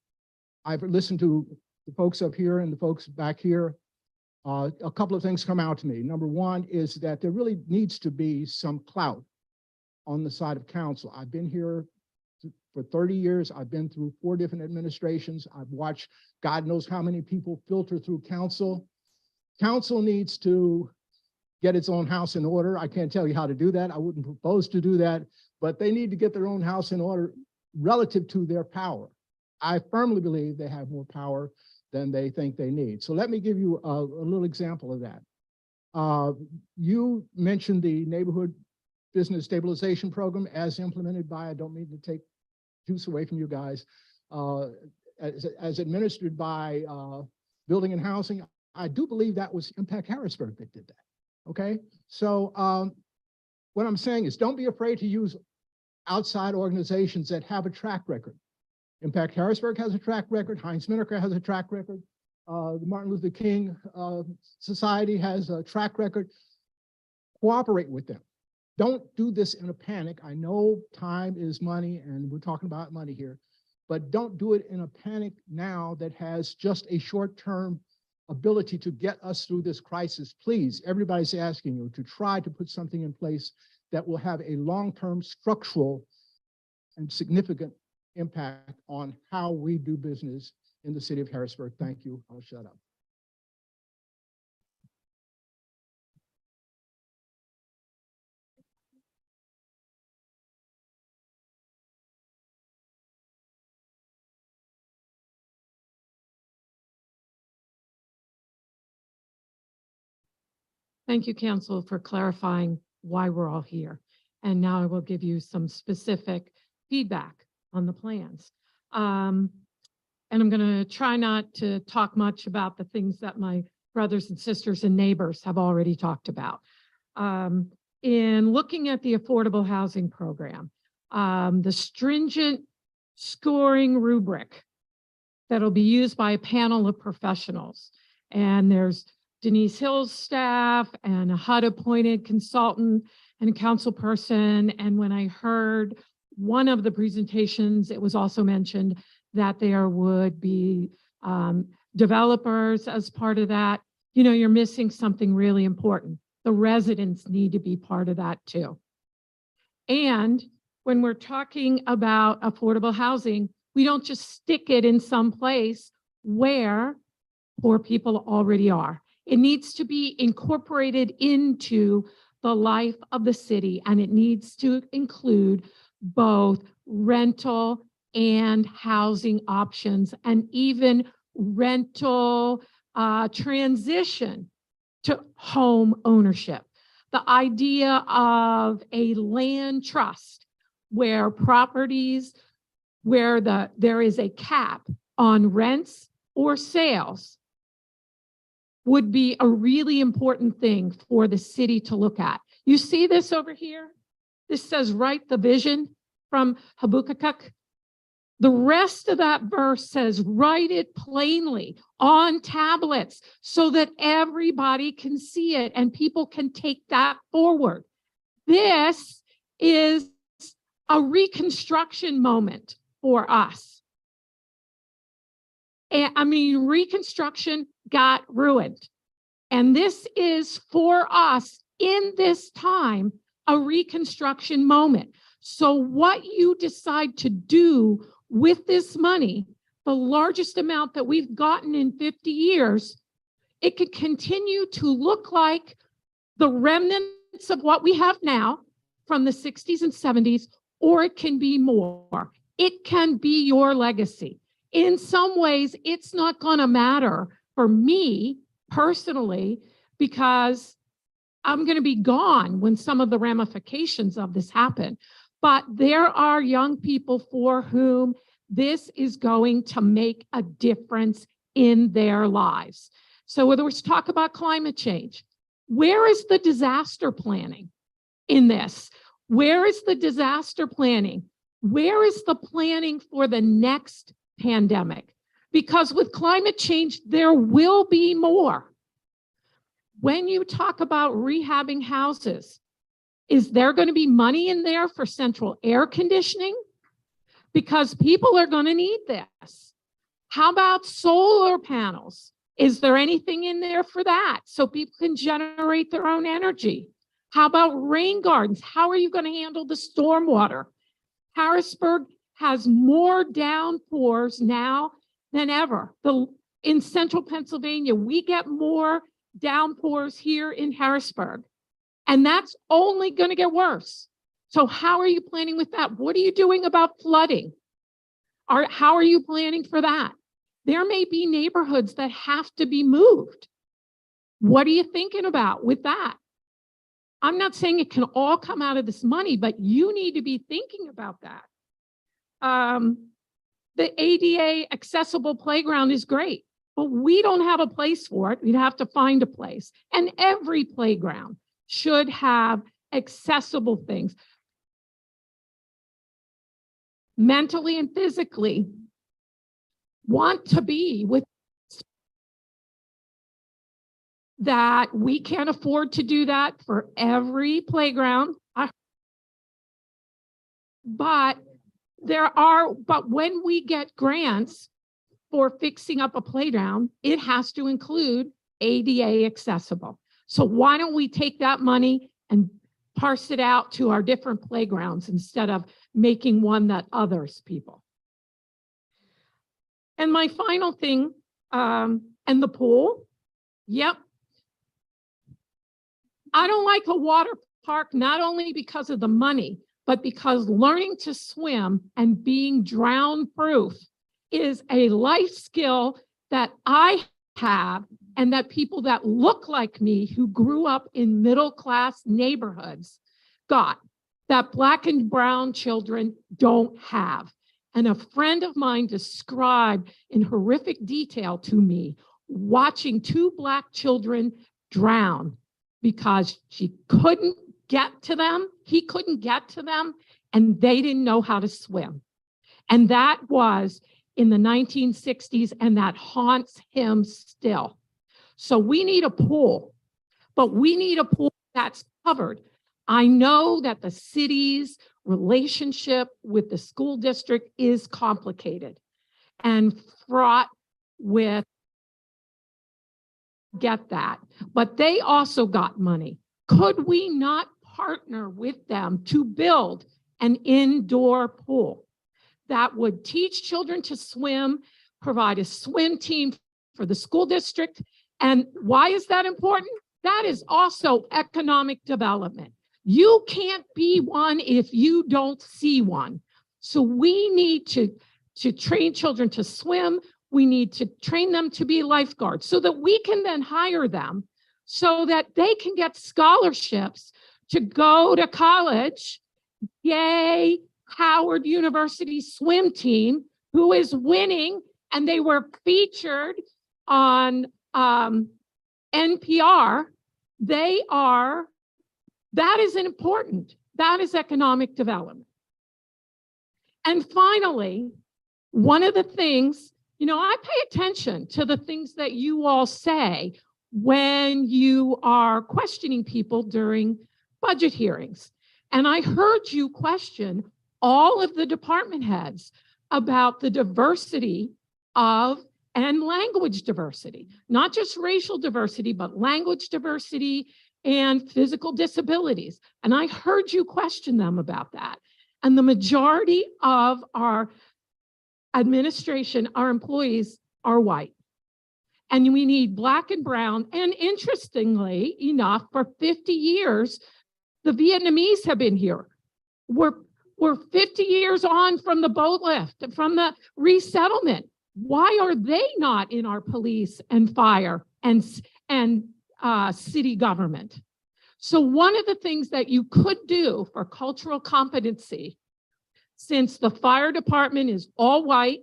I've listened to the folks up here and the folks back here. A couple of things come out to me. Number one is that there really needs to be some clout on the side of council. I've been here for 30 years. I've been through 4 different administrations. I've watched God knows how many people filter through council. Council needs to get its own house in order. I can't tell you how to do that. I wouldn't propose to do that, but they need to get their own house in order relative to their power. I firmly believe they have more power than they think they need. So let me give you a little example of that. You mentioned the Neighborhood Business Stabilization Program as implemented by, I don't mean to take juice away from you guys, as administered by Building and Housing. I do believe that was Impact Harrisburg that did that, okay? So what I'm saying is don't be afraid to use outside organizations that have a track record. Impact Harrisburg has a track record, Heinz Mineker has a track record, the Martin Luther King Society has a track record. Cooperate with them. Don't do this in a panic. I know time is money and we're talking about money here, but don't do it in a panic now that has just a short-term ability to get us through this crisis. Please, everybody's asking you to try to put something in place that will have a long-term structural and significant impact on how we do business in the city of Harrisburg. Thank you. I'll shut up. Thank you, Council, for clarifying why we're all here. And now I will give you some specific feedback on the plans. And I'm going to try not to talk much about the things that my brothers and sisters and neighbors have already talked about. In looking at the affordable housing program, the stringent scoring rubric that'll be used by a panel of professionals, and there's Denise Hill's staff and a HUD-appointed consultant and a council person. And when I heard one of the presentations, it was also mentioned that there would be developers as part of that. You know, you're missing something really important. The residents need to be part of that too. And when we're talking about affordable housing, we don't just stick it in some place where poor people already are. It needs to be incorporated into the life of the city, and it needs to include both rental and housing options, and even rental transition to home ownership. The idea of a land trust where properties, where there is a cap on rents or sales would be a really important thing for the city to look at. You see this over here? This says, write the vision from Habakkuk. The rest of that verse says, write it plainly on tablets so that everybody can see it and people can take that forward. This is a reconstruction moment for us. And I mean, reconstruction got ruined. And this is for us in this time, a reconstruction moment. So what you decide to do with this money, the largest amount that we've gotten in 50 years, it could continue to look like the remnants of what we have now from the 60s and 70s, or it can be more. It can be your legacy. In some ways, it's not going to matter for me personally, because I'm going to be gone when some of the ramifications of this happen. But there are young people for whom this is going to make a difference in their lives. So whether we talk about climate change, where is the disaster planning in this? Where is the disaster planning? Where is the planning for the next pandemic? Because with climate change, there will be more. When you talk about rehabbing houses, is there going to be money in there for central air conditioning? Because people are going to need this. How about solar panels? Is there anything in there for that so people can generate their own energy? How about rain gardens? How are you going to handle the stormwater? Harrisburg has more downpours now than ever. In central Pennsylvania, we get more downpours here in Harrisburg, and that's only going to get worse. So how are you planning with that? What are you doing about flooding? How are you planning for that? There may be neighborhoods that have to be moved. What are you thinking about with that? I'm not saying it can all come out of this money, but you need to be thinking about that. The ADA accessible playground is great, but we don't have a place for it. We'd have to find a place. And every playground should have accessible things. Mentally and physically want to be with that. We can't afford to do that for every playground. But when we get grants for fixing up a playground, it has to include ADA accessible. So why don't we take that money and parse it out to our different playgrounds instead of making one that others people? And my final thing, and the pool. Yep. I don't like a water park, not only because of the money, but because learning to swim and being drown proof is a life skill that I have, and that people that look like me who grew up in middle-class neighborhoods got, that Black and brown children don't have. And a friend of mine described in horrific detail to me watching two Black children drown because she couldn't get to them, he couldn't get to them, and they didn't know how to swim. And that was in the 1960s, and that haunts him still. So we need a pool, but we need a pool that's covered. I know that the city's relationship with the school district is complicated and fraught with, get that, but they also got money. Could we not partner with them to build an indoor pool that would teach children to swim, provide a swim team for the school district? And why is that important? That is also economic development. You can't be one if you don't see one. So we need to train children to swim. We need to train them to be lifeguards so that we can then hire them so that they can get scholarships to go to college. Yay, Howard University swim team, who is winning, and they were featured on NPR, that is important. That is economic development. And finally, one of the things, I pay attention to the things that you all say when you are questioning people during budget hearings. And I heard you question all of the department heads about the diversity and language diversity, not just racial diversity, but language diversity and physical disabilities. And I heard you question them about that. And the majority of our administration, our employees are white. And we need Black and brown. And interestingly enough, for 50 years, the Vietnamese have been here. We're 50 years on from the boat lift, from the resettlement. Why are they not in our police and fire and city government? So one of the things that you could do for cultural competency, since the fire department is all white,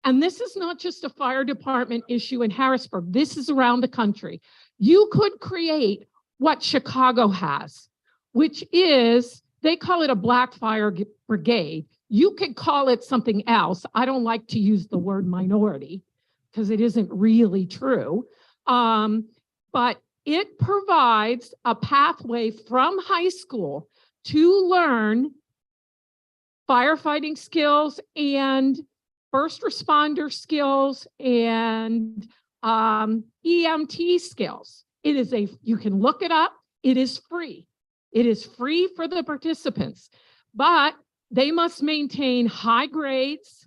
and this is not just a fire department issue in Harrisburg, this is around the country, you could create what Chicago has, which is, they call it a Black Fire Brigade. You could call it something else. I don't like to use the word minority because it isn't really true. But it provides a pathway from high school to learn firefighting skills and first responder skills and EMT skills. You can look it up. It is free. It is free for the participants, but they must maintain high grades.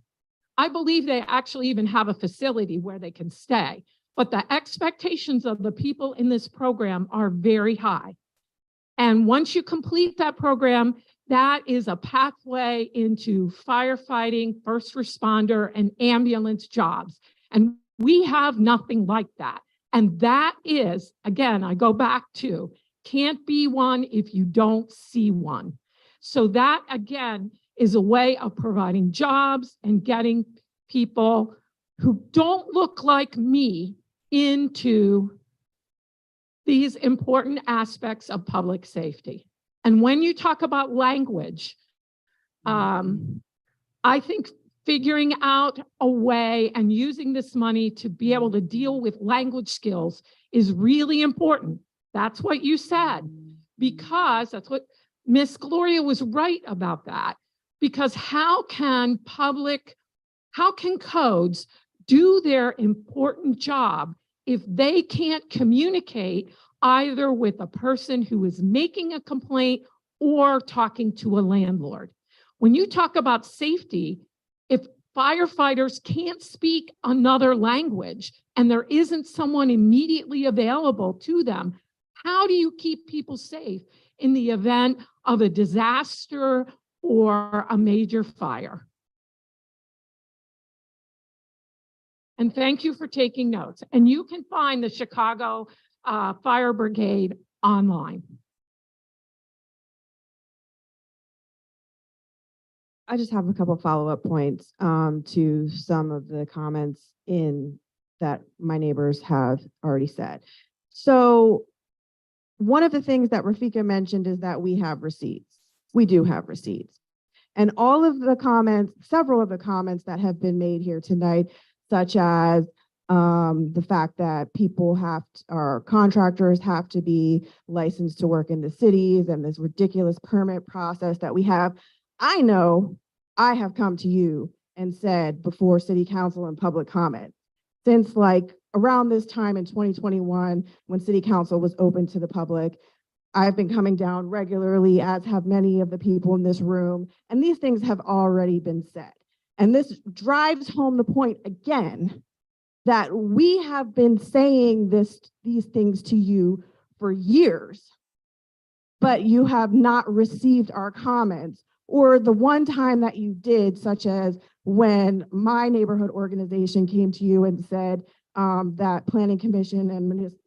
I believe they actually even have a facility where they can stay, but the expectations of the people in this program are very high. And once you complete that program, that is a pathway into firefighting, first responder, and ambulance jobs. And we have nothing like that. And that is, again, I go back to, can't be one if you don't see one. So that, again, is a way of providing jobs and getting people who don't look like me into these important aspects of public safety. And when you talk about language, I think figuring out a way and using this money to be able to deal with language skills is really important. That's what you said, because that's what Miss Gloria was right about that. Because how can codes do their important job if they can't communicate either with a person who is making a complaint or talking to a landlord? When you talk about safety, if firefighters can't speak another language and there isn't someone immediately available to them, how do you keep people safe in the event of a disaster or a major fire? And thank you for taking notes. And you can find the Chicago Fire Brigade online. I just have a couple follow-up points to some of the comments that my neighbors have already said. So one of the things that Rafika mentioned is that we have receipts. We do have receipts. And all of the comments, several of the comments that have been made here tonight, such as the fact that our contractors have to be licensed to work in the cities and this ridiculous permit process that we have. I know I have come to you and said before city council and public comment, since like around this time in 2021, when city council was open to the public, I've been coming down regularly, as have many of the people in this room, and these things have already been said. And this drives home the point again that we have been saying these things to you for years, but you have not received our comments, or the one time that you did, such as when my neighborhood organization came to you and said that planning commission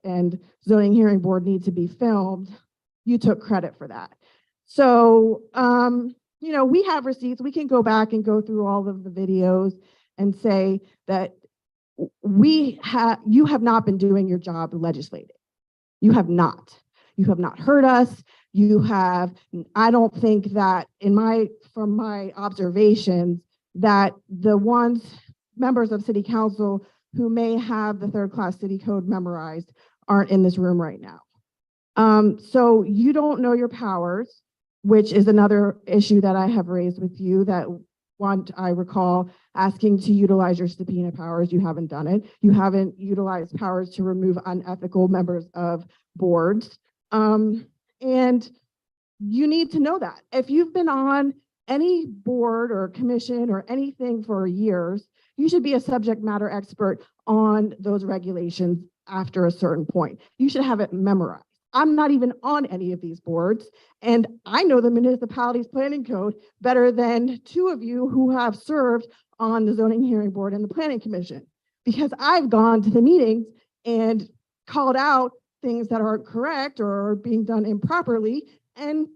and zoning hearing board need to be filmed, you took credit for that. So, we have receipts. We can go back and go through all of the videos and say that you have not been doing your job legislating. You have not. You have not heard us. You have, I don't think that from my observations, that the members of city council who may have the third-class city code memorized aren't in this room right now. So you don't know your powers, which is another issue that I have raised with you, that I recall asking to utilize your subpoena powers. You haven't done it. You haven't utilized powers to remove unethical members of boards. And you need to know that. If you've been on any board or commission or anything for years, you should be a subject matter expert on those regulations after a certain point. You should have it memorized. I'm not even on any of these boards, and I know the municipality's planning code better than two of you who have served on the zoning hearing board and the planning commission, because I've gone to the meetings and called out things that aren't correct or are being done improperly, and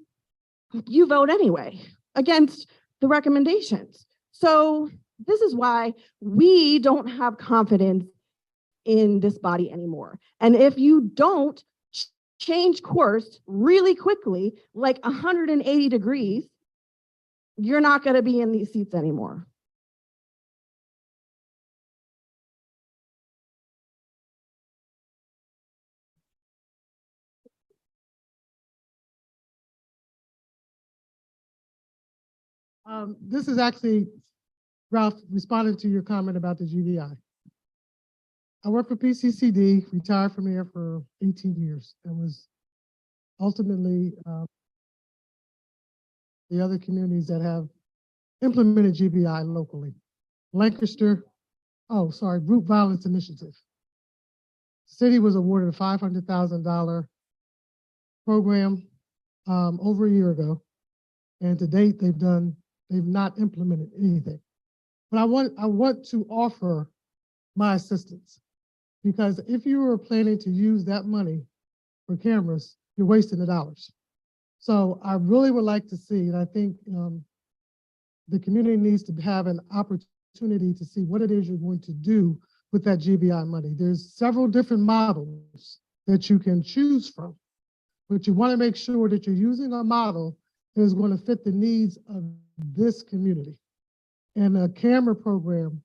you vote anyway against the recommendations. So this is why we don't have confidence in this body anymore. And if you don't change course really quickly, like 180 degrees, you're not going to be in these seats anymore. This is actually, Ralph, responding to your comment about the GDI. I worked for PCCD, retired from there for 18 years, and was ultimately the other communities that have implemented GBI locally. Lancaster, Group Violence Initiative. City was awarded a $500,000 program over a year ago, and to date they've not implemented anything. But I want to offer my assistance, because if you were planning to use that money for cameras, you're wasting the dollars. So I really would like to see, and I think the community needs to have an opportunity to see what it is you're going to do with that GBI money. There's several different models that you can choose from, but you want to make sure that you're using a model that is going to fit the needs of this community. And a camera program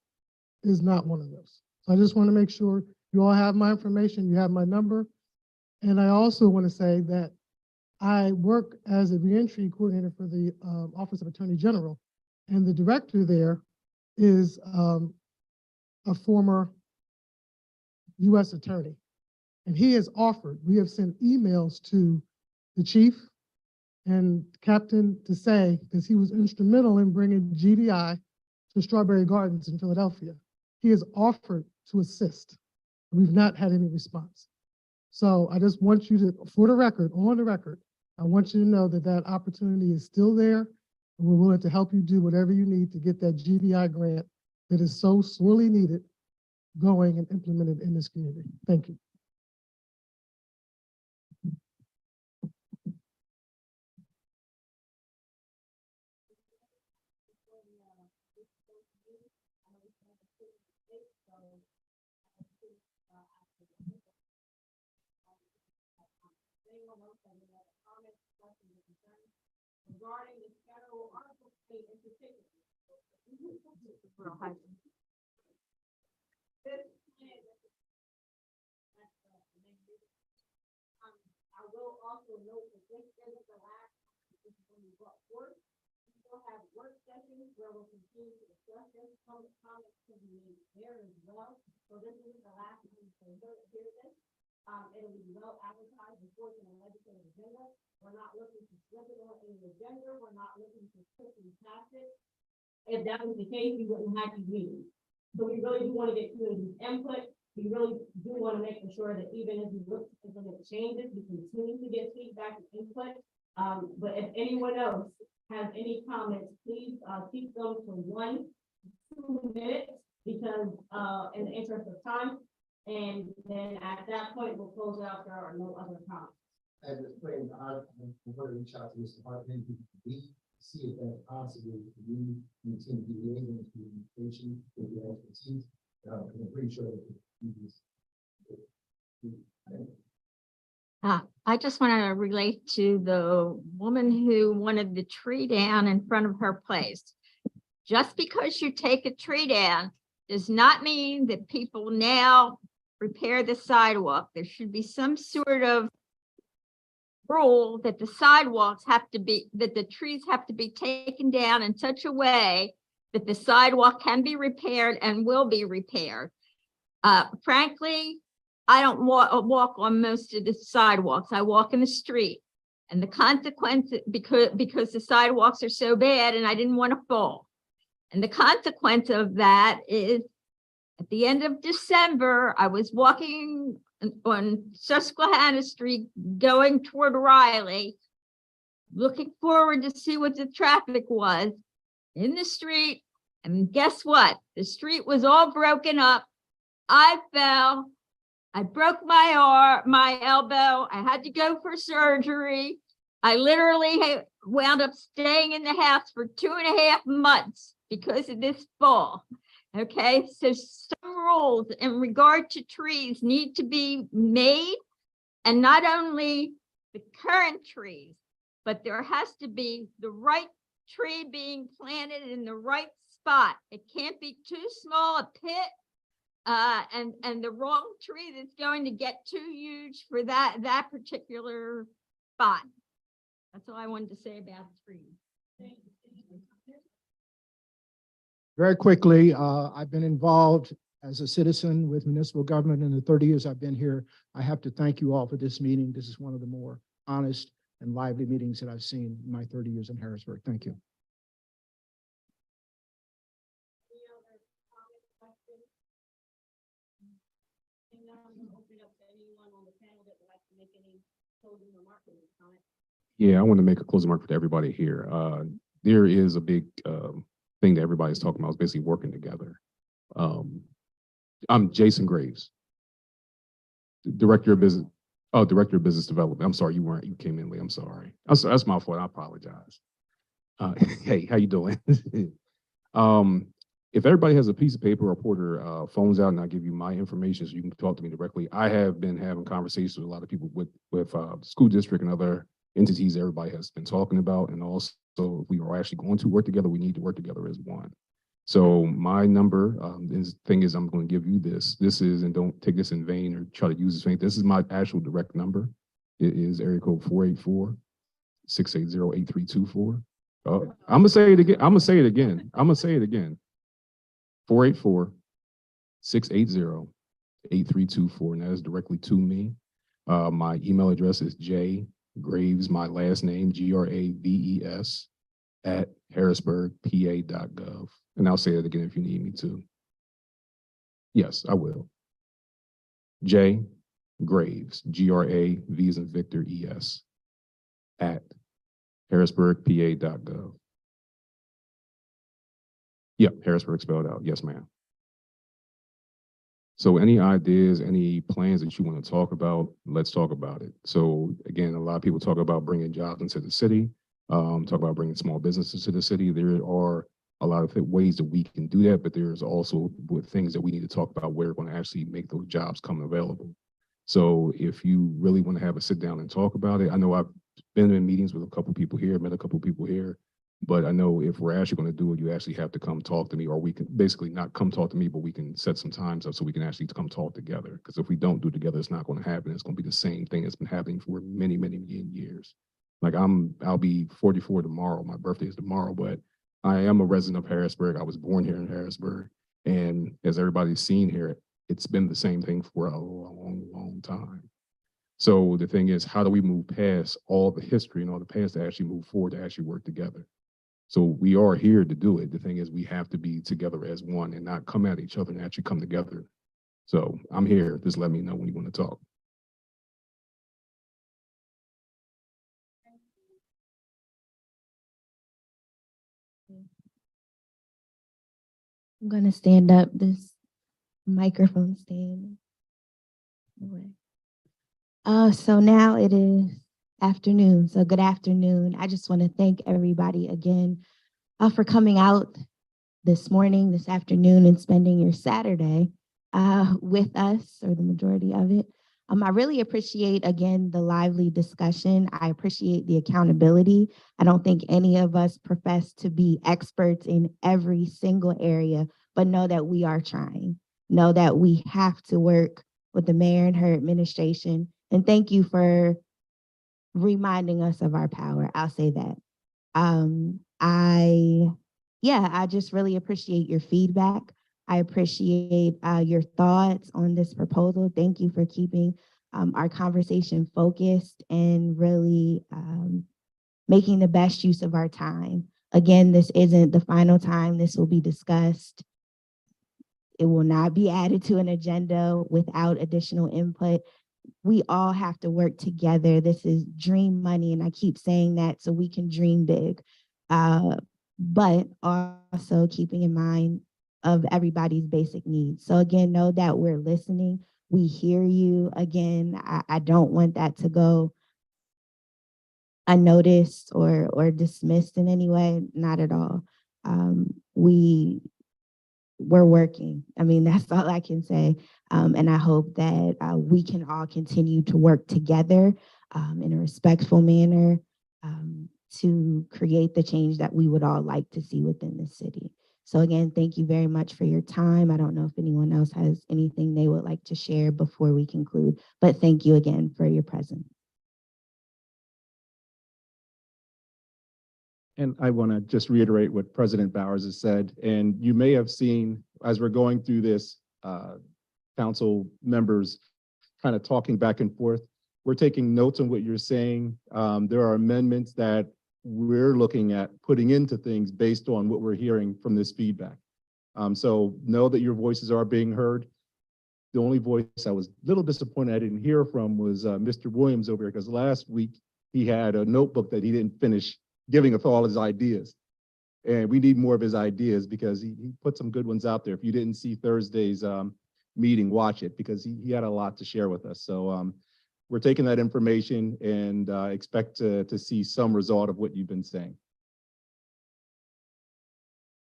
is not one of those. So I just want to make sure you all have my information, you have my number. And I also want to say that I work as a reentry coordinator for the Office of Attorney General, and the director there is a former U.S. attorney. And he has offered, we have sent emails to the chief and captain to say that he was instrumental in bringing GDI to Strawberry Gardens in Philadelphia. He has offered to assist. We've not had any response. So I just want you to, for the record, on the record, I want you to know that that opportunity is still there, and we're willing to help you do whatever you need to get that GBI grant that is so sorely needed going and implemented in this community. Thank you. Regarding the federal article in particular. I will also note that this isn't the last, this is when we brought forth. We still have work sessions where we'll continue to discuss this, public comments can be made there as well. So this isn't the last time to hear this. It'll be well advertised before the legislative agenda. We're not looking to slip it on any agenda. We're not looking to quickly pass it. If that was the case, we wouldn't have these meetings. So we really do want to get community input. We really do want to make sure that even as we look to implement changes, we continue to get feedback and input. But if anyone else has any comments, please keep them to 1 to 2 minutes, because in the interest of time. And then at that point, we'll close it out. There are no other comments. At this point, I'm going to reach out to Mr. Hartman, see if that's possible for you and the team to be able to communication with your expertise. I'm pretty sure that I just want to relate to the woman who wanted the tree down in front of her place. Just because you take a tree down does not mean that people now repair the sidewalk. There should be some sort of rule that the sidewalks have to be, that the trees have to be taken down in such a way that the sidewalk can be repaired and will be repaired. Frankly, I don't walk on most of the sidewalks. I walk in the street. And the consequence, because the sidewalks are so bad and I didn't want to fall. And the consequence of that is at the end of December, I was walking on Susquehanna Street going toward Riley, looking forward to see what the traffic was in the street. And guess what? The street was all broken up. I fell. I broke my elbow. I had to go for surgery. I literally wound up staying in the house for 2.5 months because of this fall. Okay, so some rules in regard to trees need to be made, and not only the current trees, but there has to be the right tree being planted in the right spot. It can't be too small a pit. And the wrong tree that's going to get too huge for that particular spot. That's all I wanted to say about trees. Very quickly, I've been involved as a citizen with municipal government in the 30 years I've been here. I have to thank you all for this meeting. This is one of the more honest and lively meetings that I've seen in my 30 years in Harrisburg. Thank you. Yeah, I want to make a closing remark for everybody here. There is a big thing that everybody's talking about, is basically working together. I'm Jason Graves, Director of Business. Oh, Director of Business Development. I'm sorry, you came in late. I'm sorry. That's my fault. I apologize. Hey, how you doing? If everybody has a piece of paper or put their phones out, and I'll give you my information so you can talk to me directly. I have been having conversations with a lot of people with the school district and other entities everybody has been talking about. And also, if we are actually going to work together, we need to work together as one. So my number, thing is, I'm going to give you this. This is, and don't take this in vain or try to use this thing. This is my actual direct number. It is area code 484-680-8324. I'm gonna say it again. I'm gonna say it again. 484-680-8324, and that is directly to me. My email address is jgraves, my last name, Graves, at harrisburgpa.gov. And I'll say it again if you need me to. Yes, I will. J Graves, Grav as in Victor, ES, at harrisburgpa.gov. Yep, Harrisburg spelled out. Yes, ma'am. So any ideas, any plans that you want to talk about, let's talk about it. So again, a lot of people talk about bringing jobs into the city, talk about bringing small businesses to the city. There are a lot of ways that we can do that, but there's also things that we need to talk about where we're going to actually make those jobs come available. So if you really want to have a sit down and talk about it, I know I've been in meetings with a couple people here, met a couple people here, but I know if we're actually going to do it, you actually have to come talk to me, or we can basically not come talk to me, but we can set some times up so we can actually come talk together. Because if we don't do it together, it's not going to happen. It's going to be the same thing that's been happening for many, many years. Like I'll be 44 tomorrow. My birthday is tomorrow, but I am a resident of Harrisburg. I was born here in Harrisburg. And as everybody's seen here, it's been the same thing for a long, long time. So the thing is, how do we move past all the history and all the past to actually move forward, to actually work together? So we are here to do it. The thing is, we have to be together as one and not come at each other and actually come together. So I'm here. Just let me know when you want to talk. I'm gonna stand up. This microphone stand away. So now it is afternoon. So good afternoon. I just want to thank everybody again for coming out this morning, this afternoon, and spending your Saturday with us, or the majority of it. I really appreciate, again, the lively discussion. I appreciate the accountability. I don't think any of us profess to be experts in every single area, but know that we are trying. Know that we have to work with the mayor and her administration. And thank you for reminding us of our power. I'll say that. I just really appreciate your feedback. I appreciate your thoughts on this proposal. Thank you for keeping our conversation focused and really making the best use of our time. Again, this isn't the final time this will be discussed. It will not be added to an agenda without additional input. We all have to work together. This is dream money, and I keep saying that so we can dream big, but also keeping in mind of everybody's basic needs. So again, know that we're listening. We hear you. Again, I don't want that to go unnoticed or dismissed in any way, not at all. We're working. I mean, that's all I can say. And I hope that we can all continue to work together in a respectful manner to create the change that we would all like to see within the city. So again, thank you very much for your time. I don't know if anyone else has anything they would like to share before we conclude, but thank you again for your presence. And I want to just reiterate what President Bowers has said. And you may have seen, as we're going through this, council members kind of talking back and forth. We're taking notes on what you're saying. There are amendments that we're looking at putting into things based on what we're hearing from this feedback. So know that your voices are being heard. The only voice I was a little disappointed I didn't hear from was Mr. Williams over here, because last week he had a notebook that he didn't finish giving us all his ideas. And we need more of his ideas because he put some good ones out there. If you didn't see Thursday's meeting, watch it because he had a lot to share with us. So we're taking that information and expect to see some result of what you've been saying.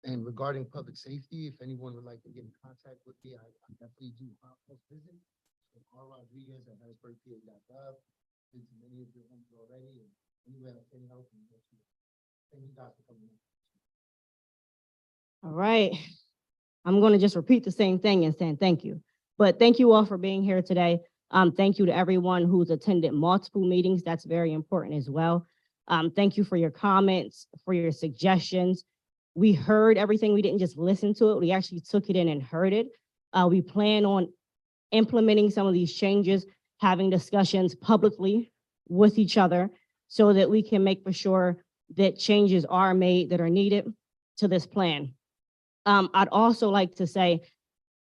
And regarding public safety, if anyone would like to get in contact with me, I definitely do post visit. So R. Rodriguez at harrisburgpa.gov. Been to many of your homes already, and anywhere I can help you. Thank you guys for coming in. All right. I'm going to just repeat the same thing and saying thank you. But thank you all for being here today. Thank you to everyone who's attended multiple meetings. That's very important as well. Thank you for your comments, for your suggestions. We heard everything. We didn't just listen to it. We actually took it in and heard it. We plan on implementing some of these changes, having discussions publicly with each other so that we can make for sure that changes are made that are needed to this plan. I'd also like to say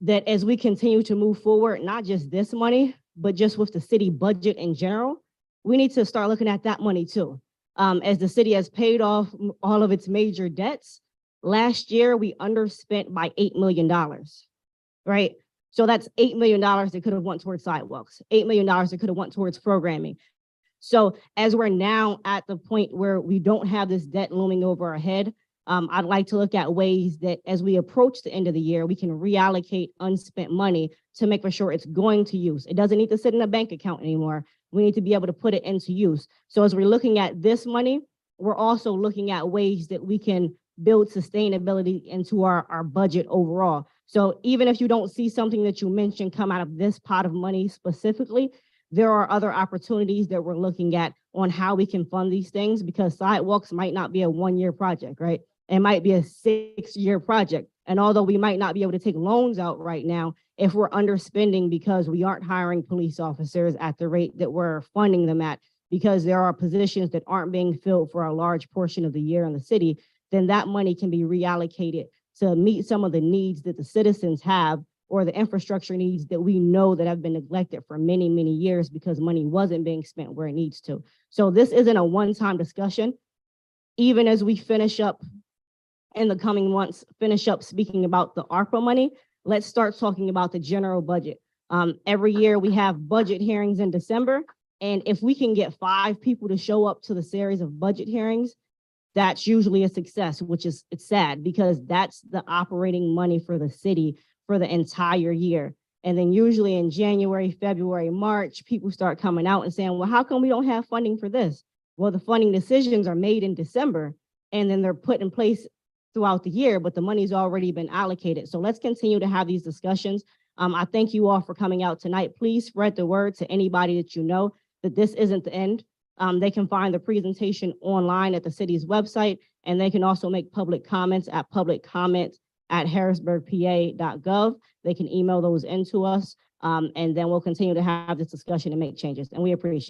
that as we continue to move forward, not just this money, but just with the city budget in general, we need to start looking at that money too. As the city has paid off all of its major debts, last year we underspent by $8 million, right? So that's $8 million that could have went towards sidewalks, $8 million that could have went towards programming. So as we're now at the point where we don't have this debt looming over our head, I'd like to look at ways that as we approach the end of the year, we can reallocate unspent money to make for sure it's going to use. It doesn't need to sit in a bank account anymore. We need to be able to put it into use. So as we're looking at this money, we're also looking at ways that we can build sustainability into our budget overall. So even if you don't see something that you mentioned come out of this pot of money specifically, there are other opportunities that we're looking at on how we can fund these things, because sidewalks might not be a one-year project, right? It might be a 6-year project. And although we might not be able to take loans out right now, if we're underspending because we aren't hiring police officers at the rate that we're funding them at, because there are positions that aren't being filled for a large portion of the year in the city, then that money can be reallocated to meet some of the needs that the citizens have, or the infrastructure needs that we know that have been neglected for many, many years because money wasn't being spent where it needs to. So this isn't a one-time discussion. Even as we finish up in the coming months, finish up speaking about the ARPA money, let's start talking about the general budget. Every year we have budget hearings in December, and if we can get 5 people to show up to the series of budget hearings, that's usually a success, which is, it's sad because that's the operating money for the city for the entire year. And then usually in January, February, March, people start coming out and saying, well, how come we don't have funding for this? Well, the funding decisions are made in December and then they're put in place throughout the year, but the money's already been allocated. So let's continue to have these discussions. I thank you all for coming out tonight. Please spread the word to anybody that you know that this isn't the end. They can find the presentation online at the city's website, and they can also make public comments at publiccomments@harrisburgpa.gov. They can email those into us, and then we'll continue to have this discussion and make changes, and we appreciate it.